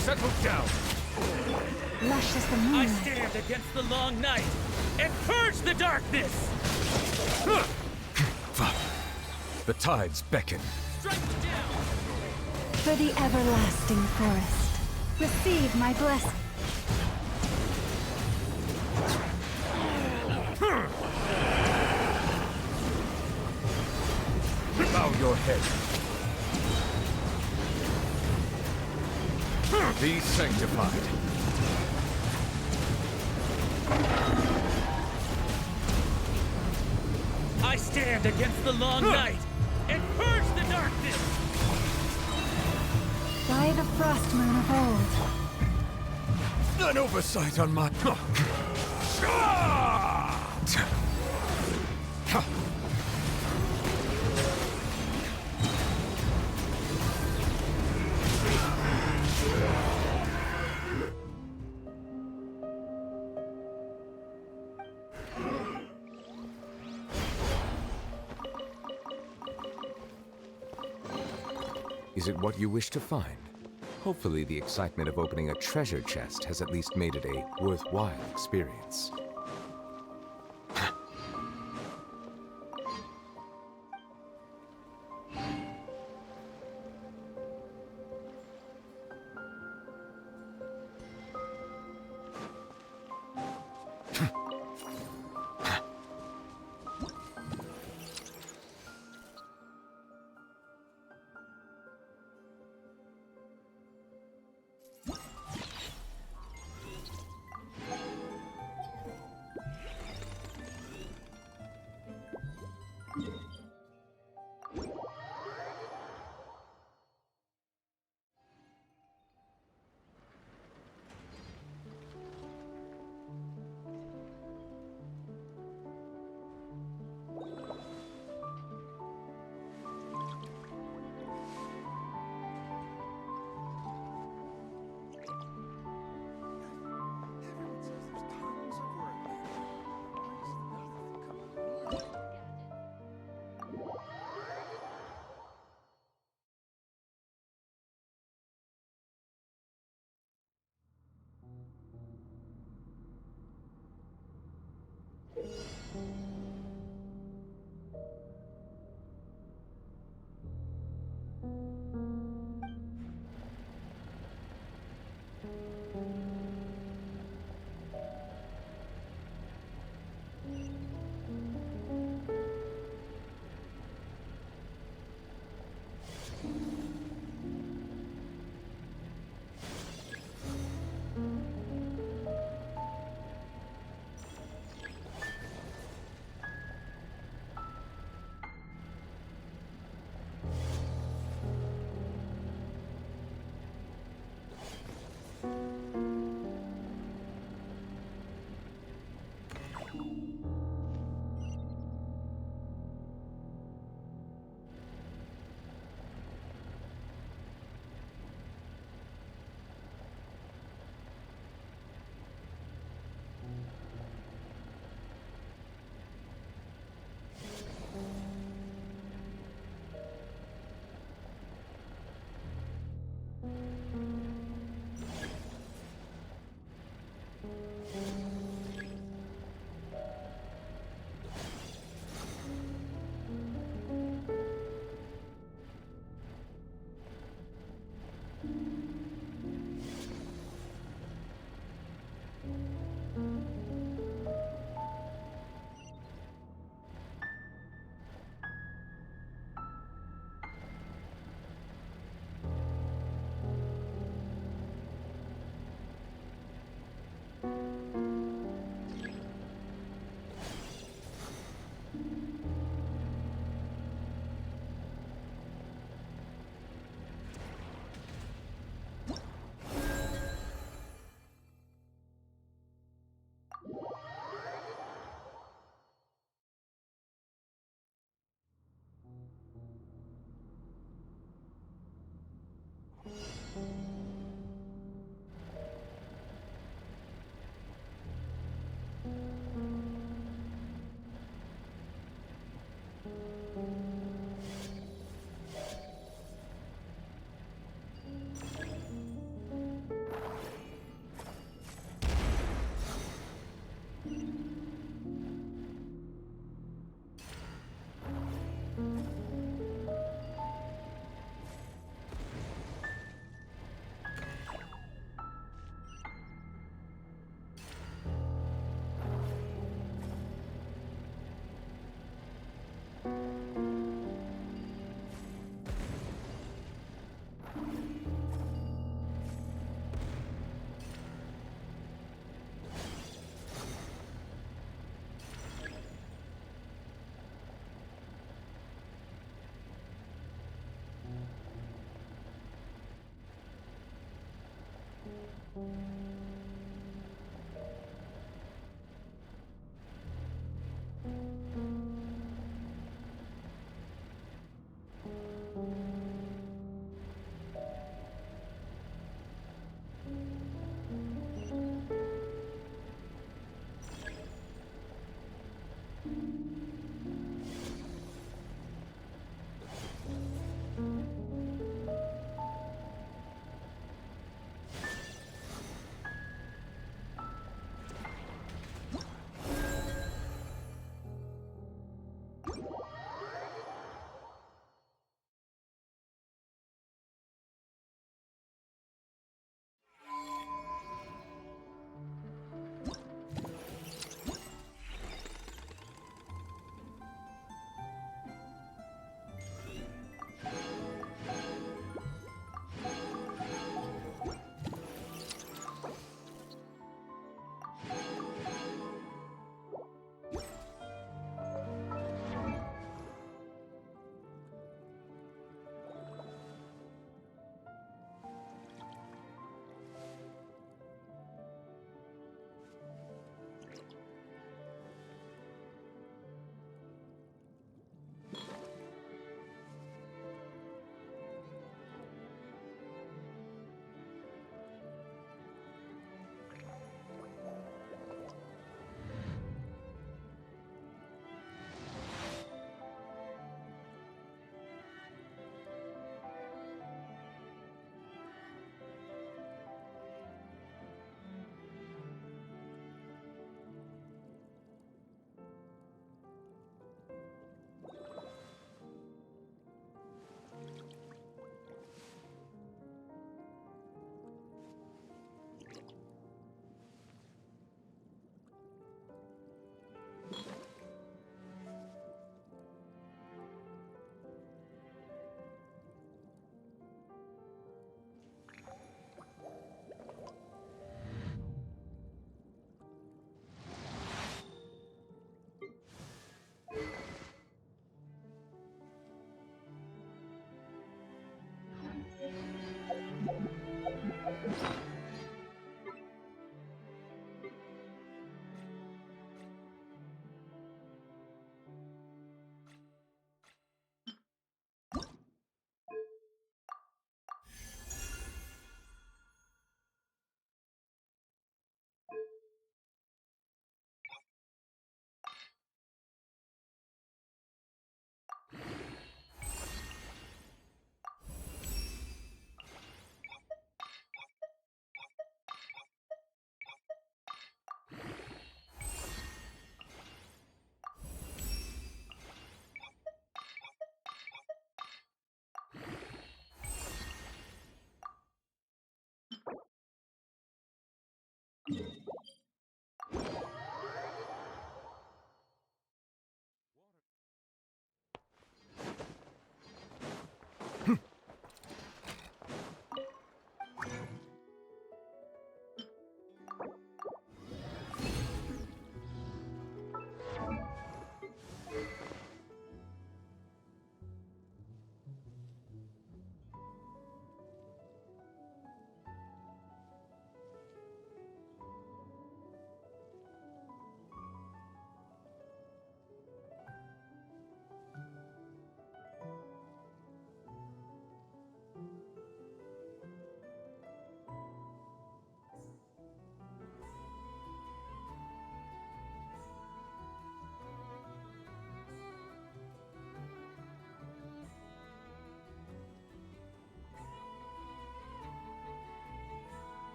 Settle down! Lush as the moon. I stand against the long night and purge the darkness! The tides beckon. Strike down! For the everlasting forest, receive my blessing. Bow your head. Be sanctified. I stand against the long night and purge the darkness! By the frost moon of old. An oversight on my... Is it what you wish to find? Hopefully the excitement of opening a treasure chest has at least made it a worthwhile experience.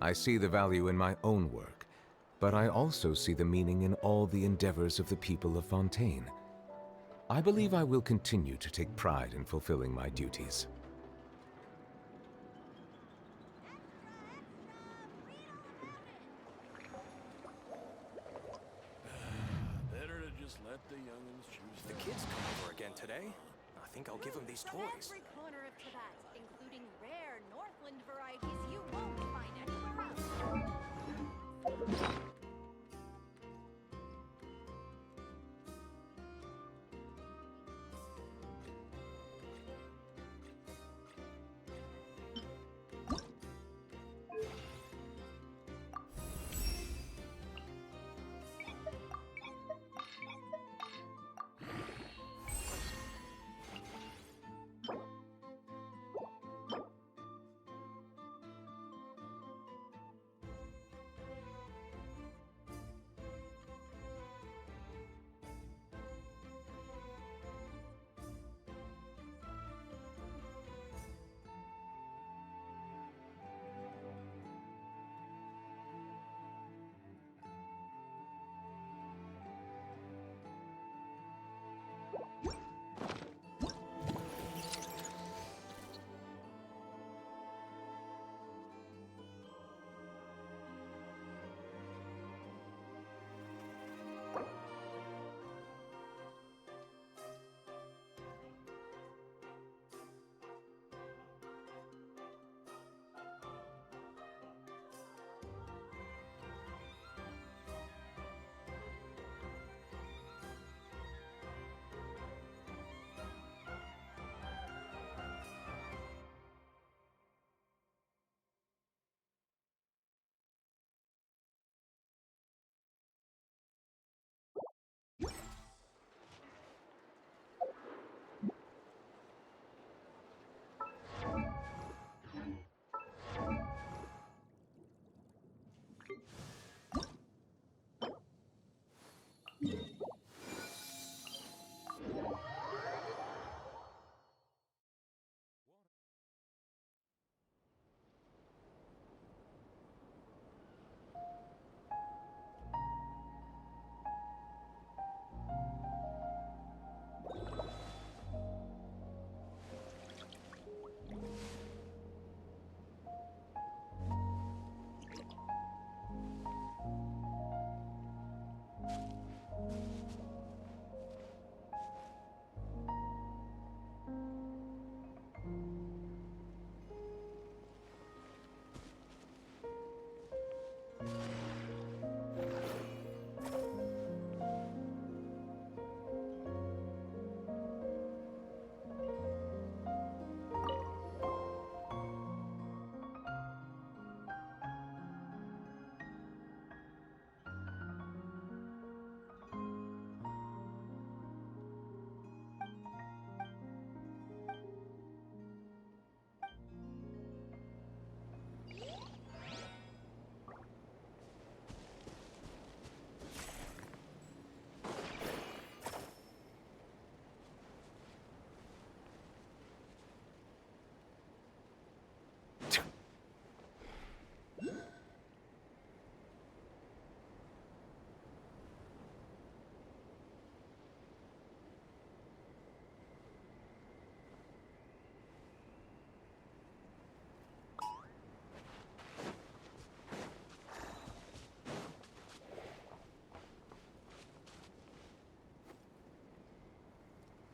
I see the value in my own work, but I also see the meaning in all the endeavors of the people of Fontaine. I believe I will continue to take pride in fulfilling my duties. Better to just let the youngins choose. The kids come over again today. I think I'll give them these toys. Every corner of Tibet, including rare Northland varieties you won't find anywhere else.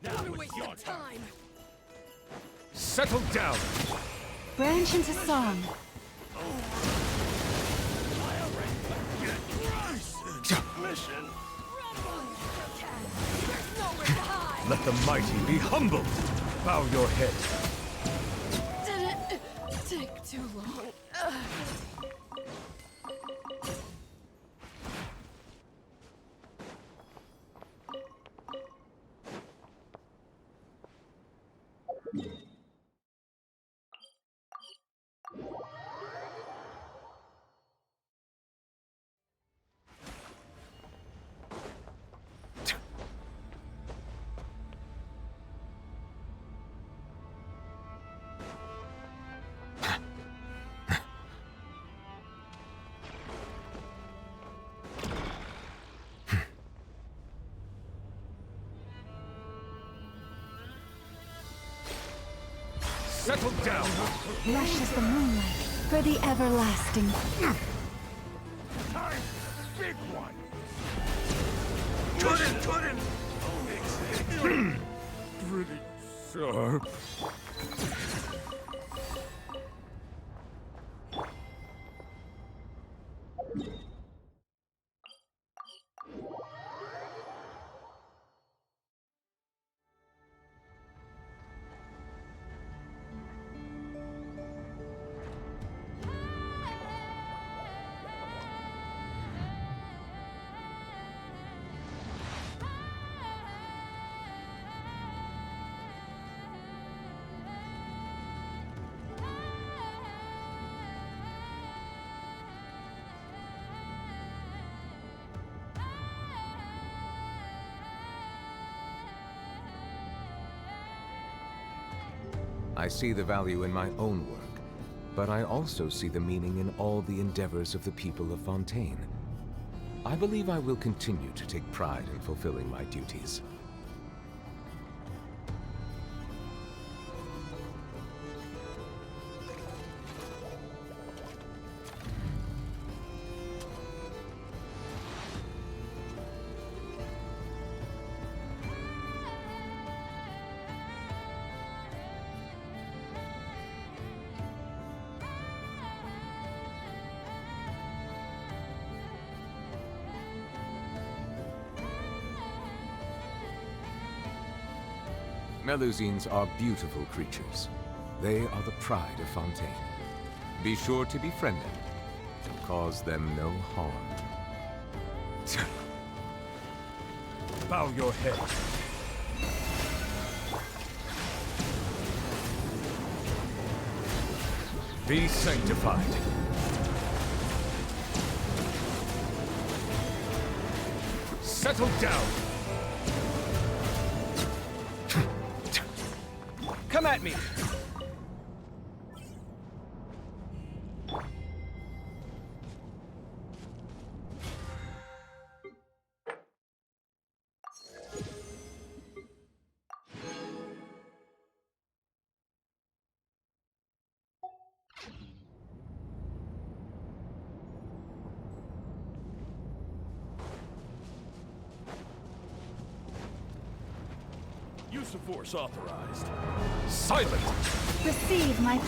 Now waste your time. Settle down. Branch into song. Mission. Let the mighty be humbled. Bow your head. Did it take too long? Settle down! Rushes the moonlight for the everlasting. Time! Big one! Pretty sharp. I see the value in my own work, but I also see the meaning in all the endeavors of the people of Fontaine. I believe I will continue to take pride in fulfilling my duties. Melusines are beautiful creatures. They are the pride of Fontaine. Be sure to befriend them and cause them no harm. Bow your head. Be sanctified. Settle down. Come at me! Use of force authorized. Silent! Receive my...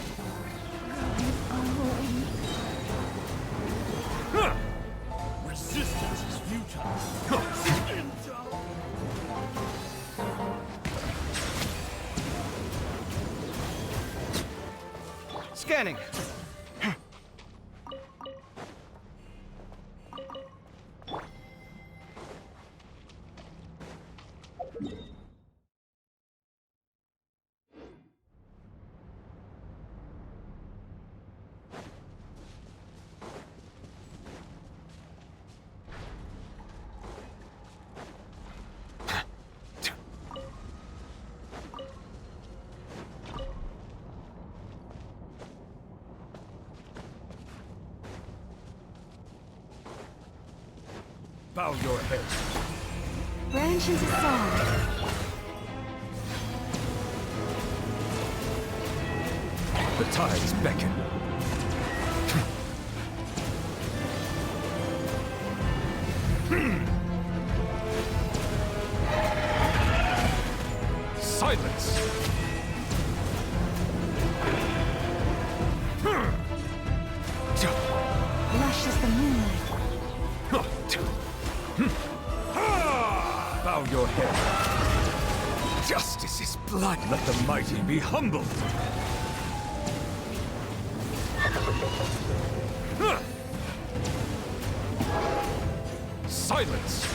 Resistance is futile. Scanning. Bow your head. Branch into song. The tides beckon. Silence! Rushes the moonlight. Bow your head. Justice is blood. Let the mighty be humbled. Silence!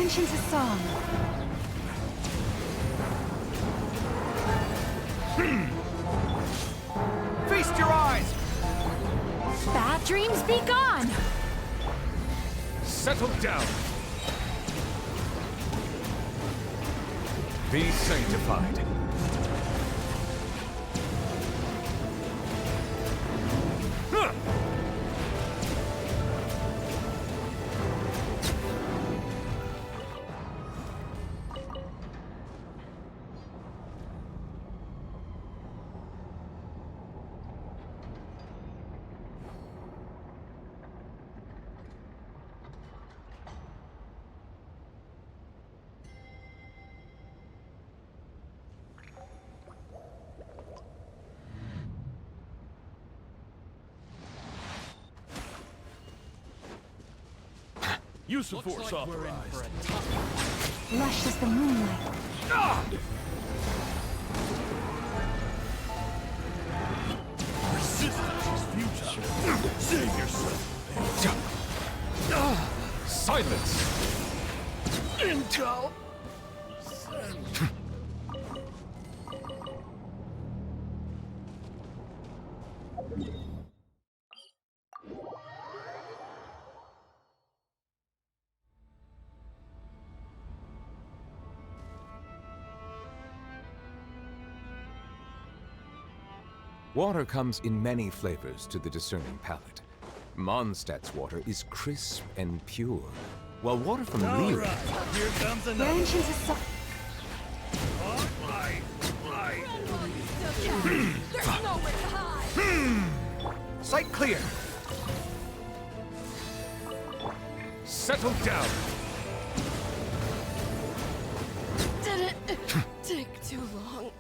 Branch into song. Feast your eyes! Bad dreams be gone! Settle down! Be sanctified. Use of force authorized. Lush as the moonlight. Resistance is futile. Save yourself. Silence! Intel! Water comes in many flavors to the discerning palate. Mondstadt's water is crisp and pure, while water from Leo... Right. Here comes another. Branch into song. There's nowhere to hide! Sight clear. Settle down. Did it take too long?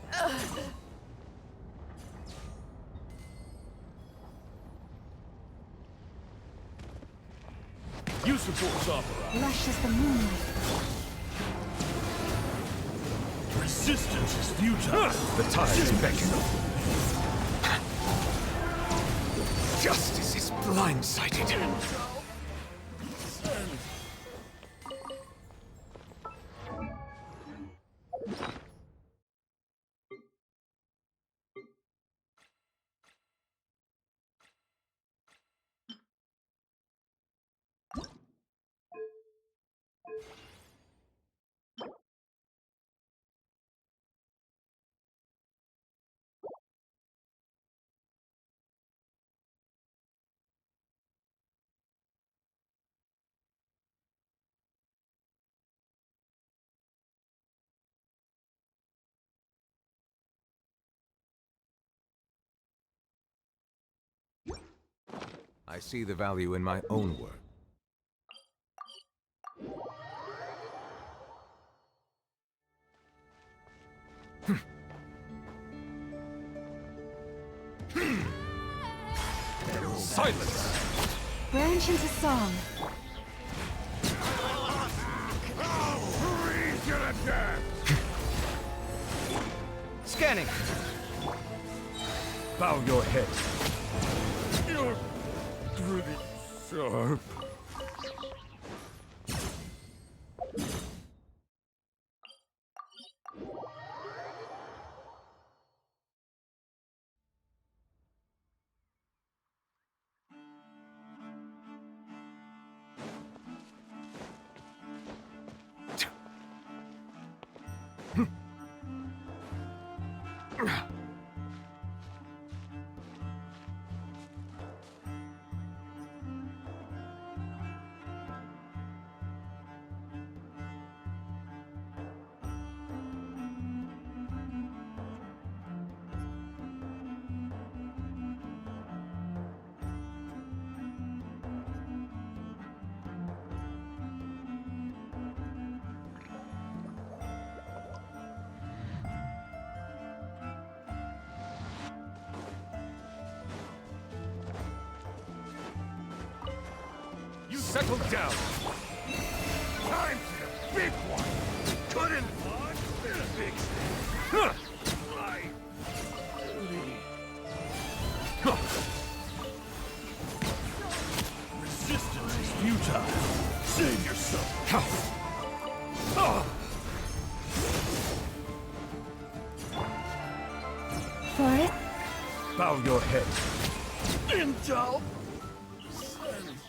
Use of force authorized. Lush as the moonlight. Resistance is futile. The tide is beckoning. Justice is blindsided. I see the value in my own work. Silence! Branch into song. Freeze you to death! Scanning! Bow your head. You're pretty sharp. You settle down. Time for the big one. Couldn't want the big thing. Huh. Resistance is futile. Save yourself. Bow your head. Intel! Send.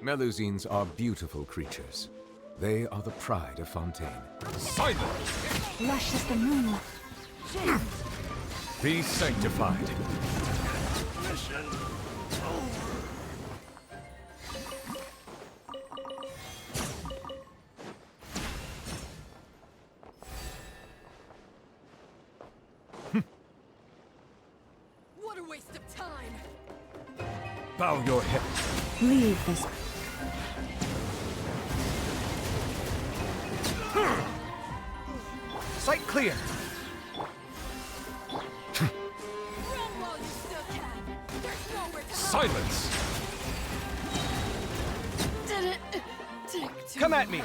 Melusines are beautiful creatures. They are the pride of Fontaine. Silent! Lush as the moon. Be sanctified. Mission over. What a waste of time! Bow your head. Leave this. Sight clear. Run while you still can. There's nowhere to Silence! hide. Did it take too Come at me.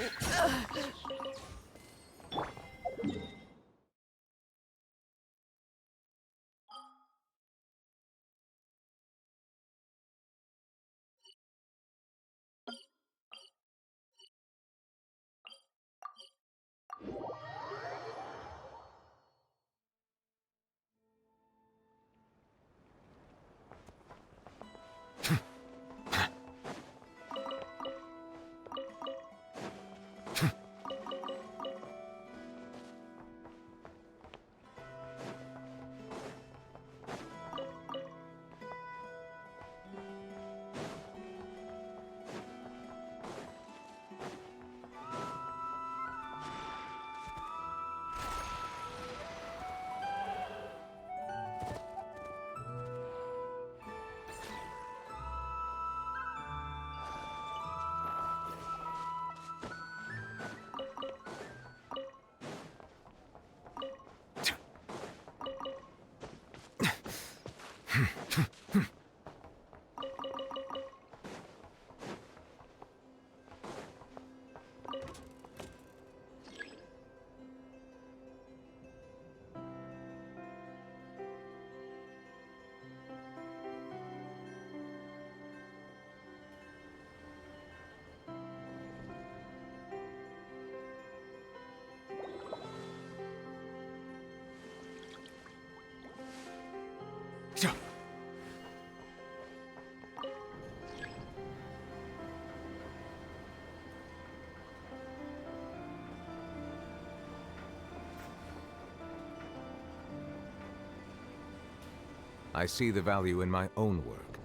I see the value in my own work,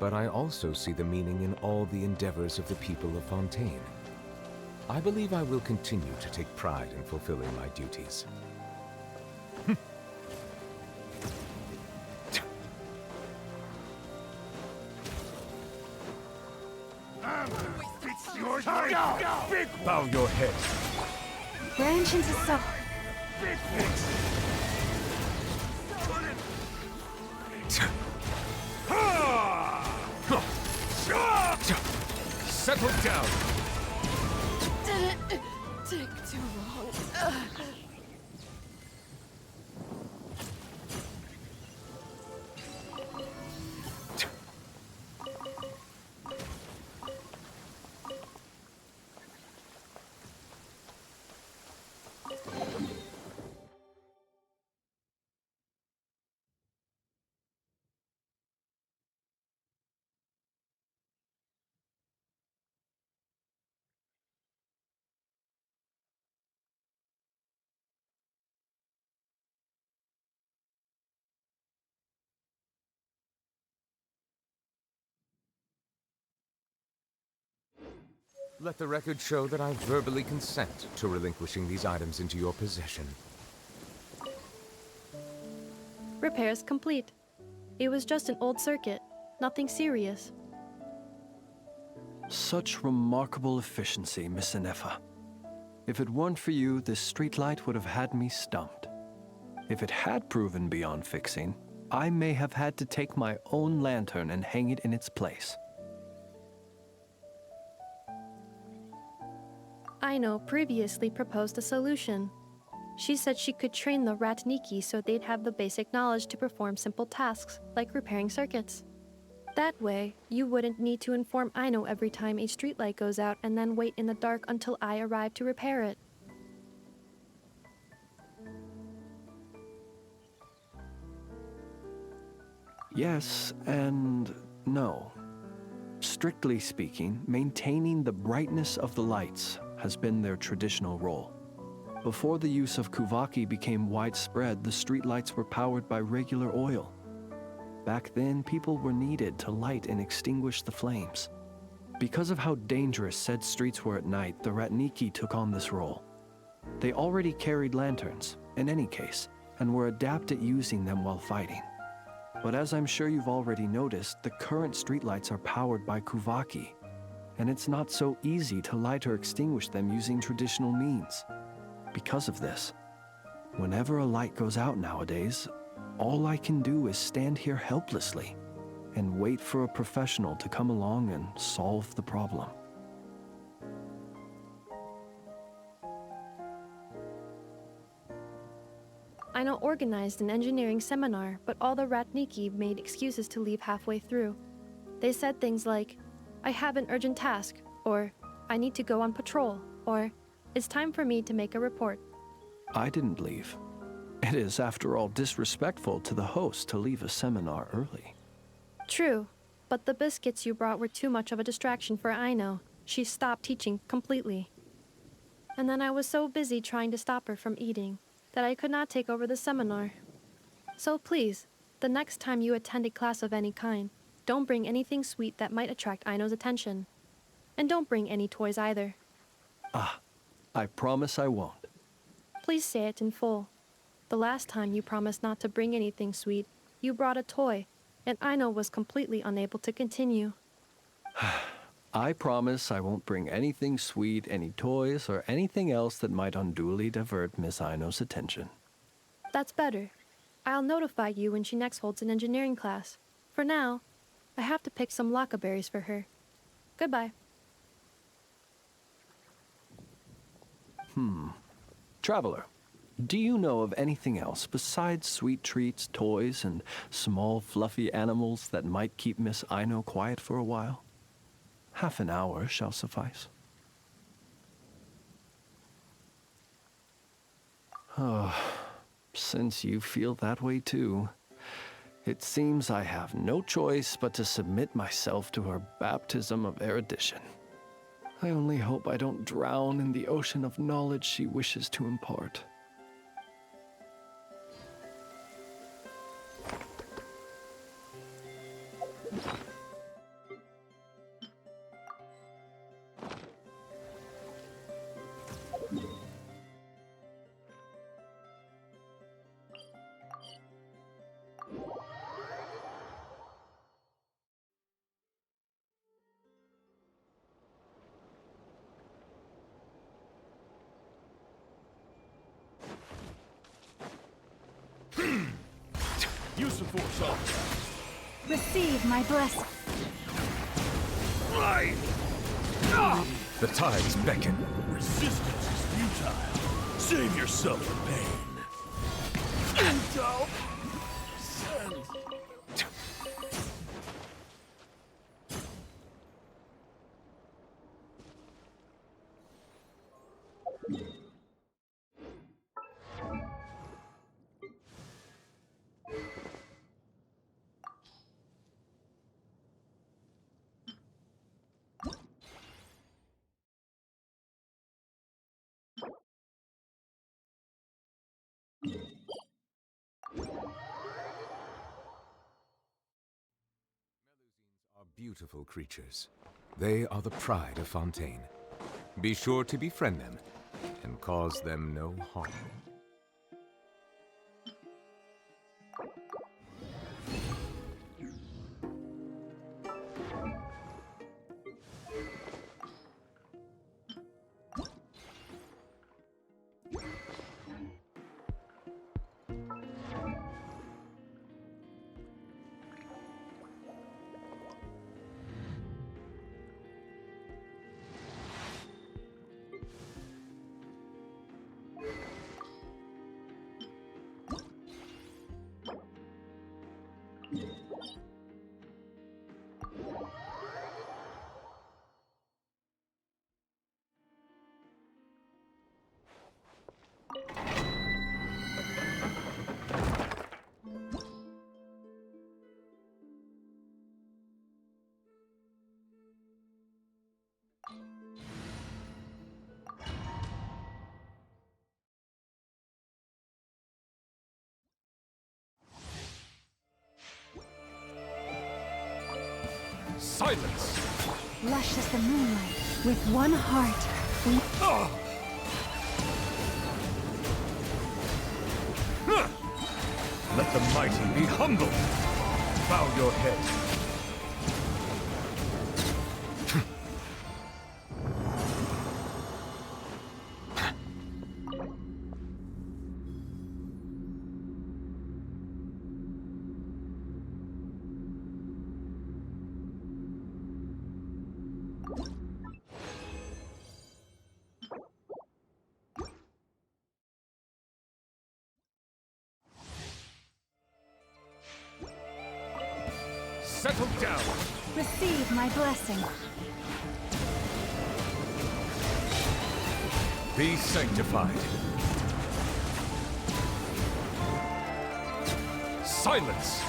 but I also see the meaning in all the endeavors of the people of Fontaine. I believe I will continue to take pride in fulfilling my duties. It's your time! Big bow your head. Branch into so. Big fix. Settle down! Did it take too long? Let the record show that I verbally consent to relinquishing these items into your possession. Repairs complete. It was just an old circuit, nothing serious. Such remarkable efficiency, Miss Inefa. If it weren't for you, this streetlight would have had me stumped. If it had proven beyond fixing, I may have had to take my own lantern and hang it in its place. Aino previously proposed a solution. She said she could train the Ratniki so they'd have the basic knowledge to perform simple tasks, like repairing circuits. That way, you wouldn't need to inform Aino every time a streetlight goes out and then wait in the dark until I arrive to repair it. Yes and no. Strictly speaking, maintaining the brightness of the lights has been their traditional role. Before the use of Kuvaki became widespread, the streetlights were powered by regular oil. Back then, people were needed to light and extinguish the flames. Because of how dangerous said streets were at night, the Ratniki took on this role. They already carried lanterns, in any case, and were adept at using them while fighting. But as I'm sure you've already noticed, the current streetlights are powered by Kuvaki, and it's not so easy to light or extinguish them using traditional means. Because of this, whenever a light goes out nowadays, all I can do is stand here helplessly and wait for a professional to come along and solve the problem. Aino organized an engineering seminar, but all the Ratniki made excuses to leave halfway through. They said things like, "I have an urgent task," or "I need to go on patrol," or "It's time for me to make a report." I didn't leave. It is, after all, disrespectful to the host to leave a seminar early. True, but the biscuits you brought were too much of a distraction for Aino. She stopped teaching completely. And then I was so busy trying to stop her from eating that I could not take over the seminar. So please, the next time you attend a class of any kind, don't bring anything sweet that might attract Aino's attention. And don't bring any toys either. I promise I won't. Please say it in full. The last time you promised not to bring anything sweet, you brought a toy, and Aino was completely unable to continue. I promise I won't bring anything sweet, any toys, or anything else that might unduly divert Miss Aino's attention. That's better. I'll notify you when she next holds an engineering class. For now, I have to pick some lockaberries for her. Goodbye. Traveler, do you know of anything else besides sweet treats, toys, and small fluffy animals that might keep Miss Aino quiet for a while? Half an hour shall suffice. Oh, since you feel that way too, it seems I have no choice but to submit myself to her baptism of erudition. I only hope I don't drown in the ocean of knowledge she wishes to impart. Use the force on. Receive my blessing. Right! The tides beckon. Resistance is futile. Save yourself the pain. Futile? Send. Are beautiful creatures. They are the pride of Fontaine. Be sure to befriend them and cause them no harm. Silence! Lush as the moonlight, with one heart, we... Let the mighty be humble. Bow your head. Settle down. Receive my blessing. Be sanctified. Silence!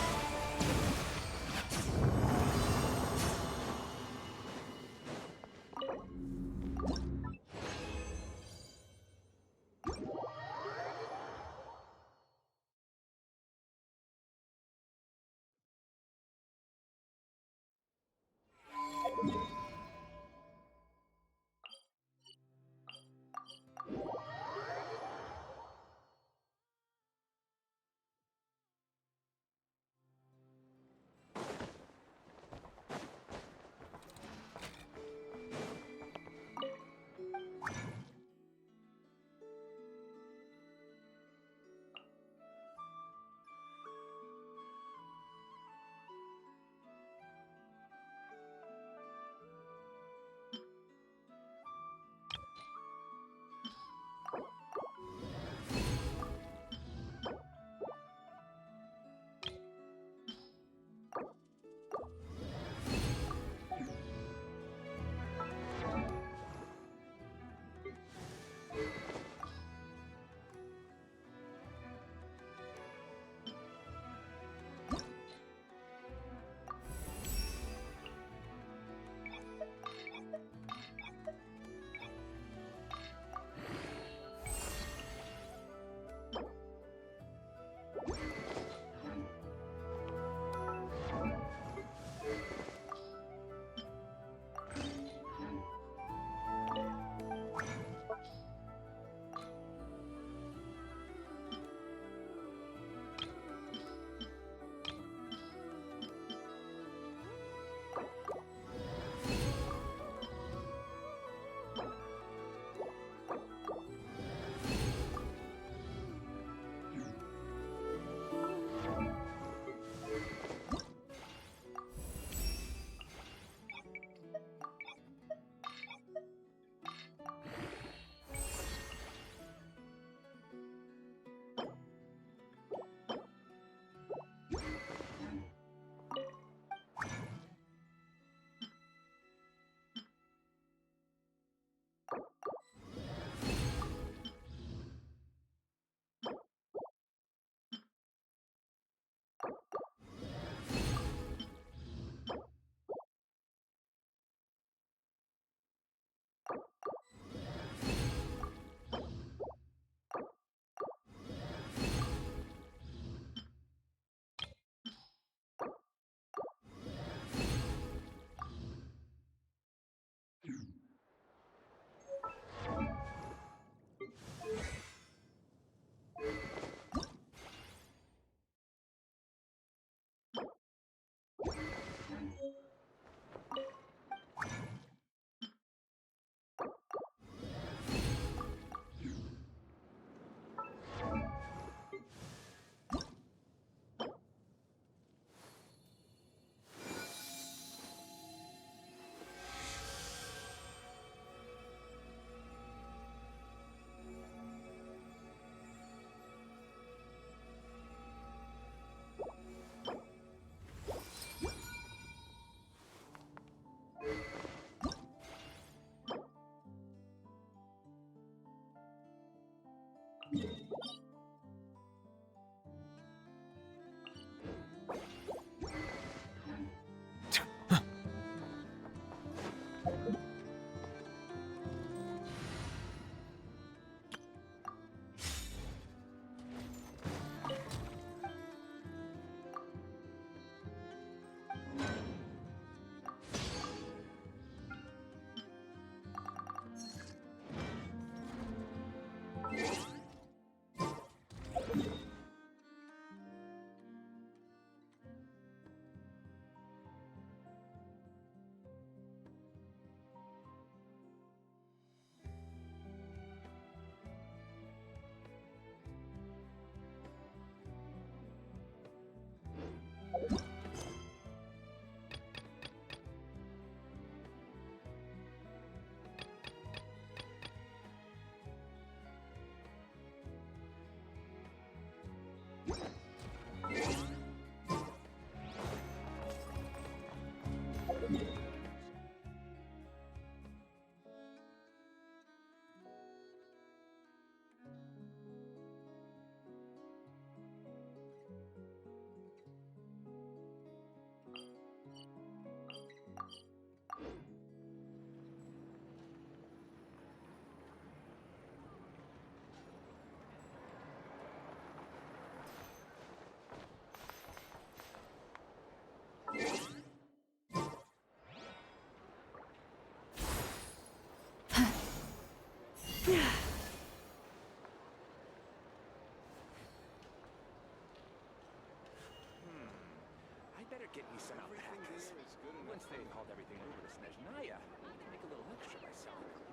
better get me some alpacas. Once they've hauled everything over to Snezhnaya, I can make a little extra myself.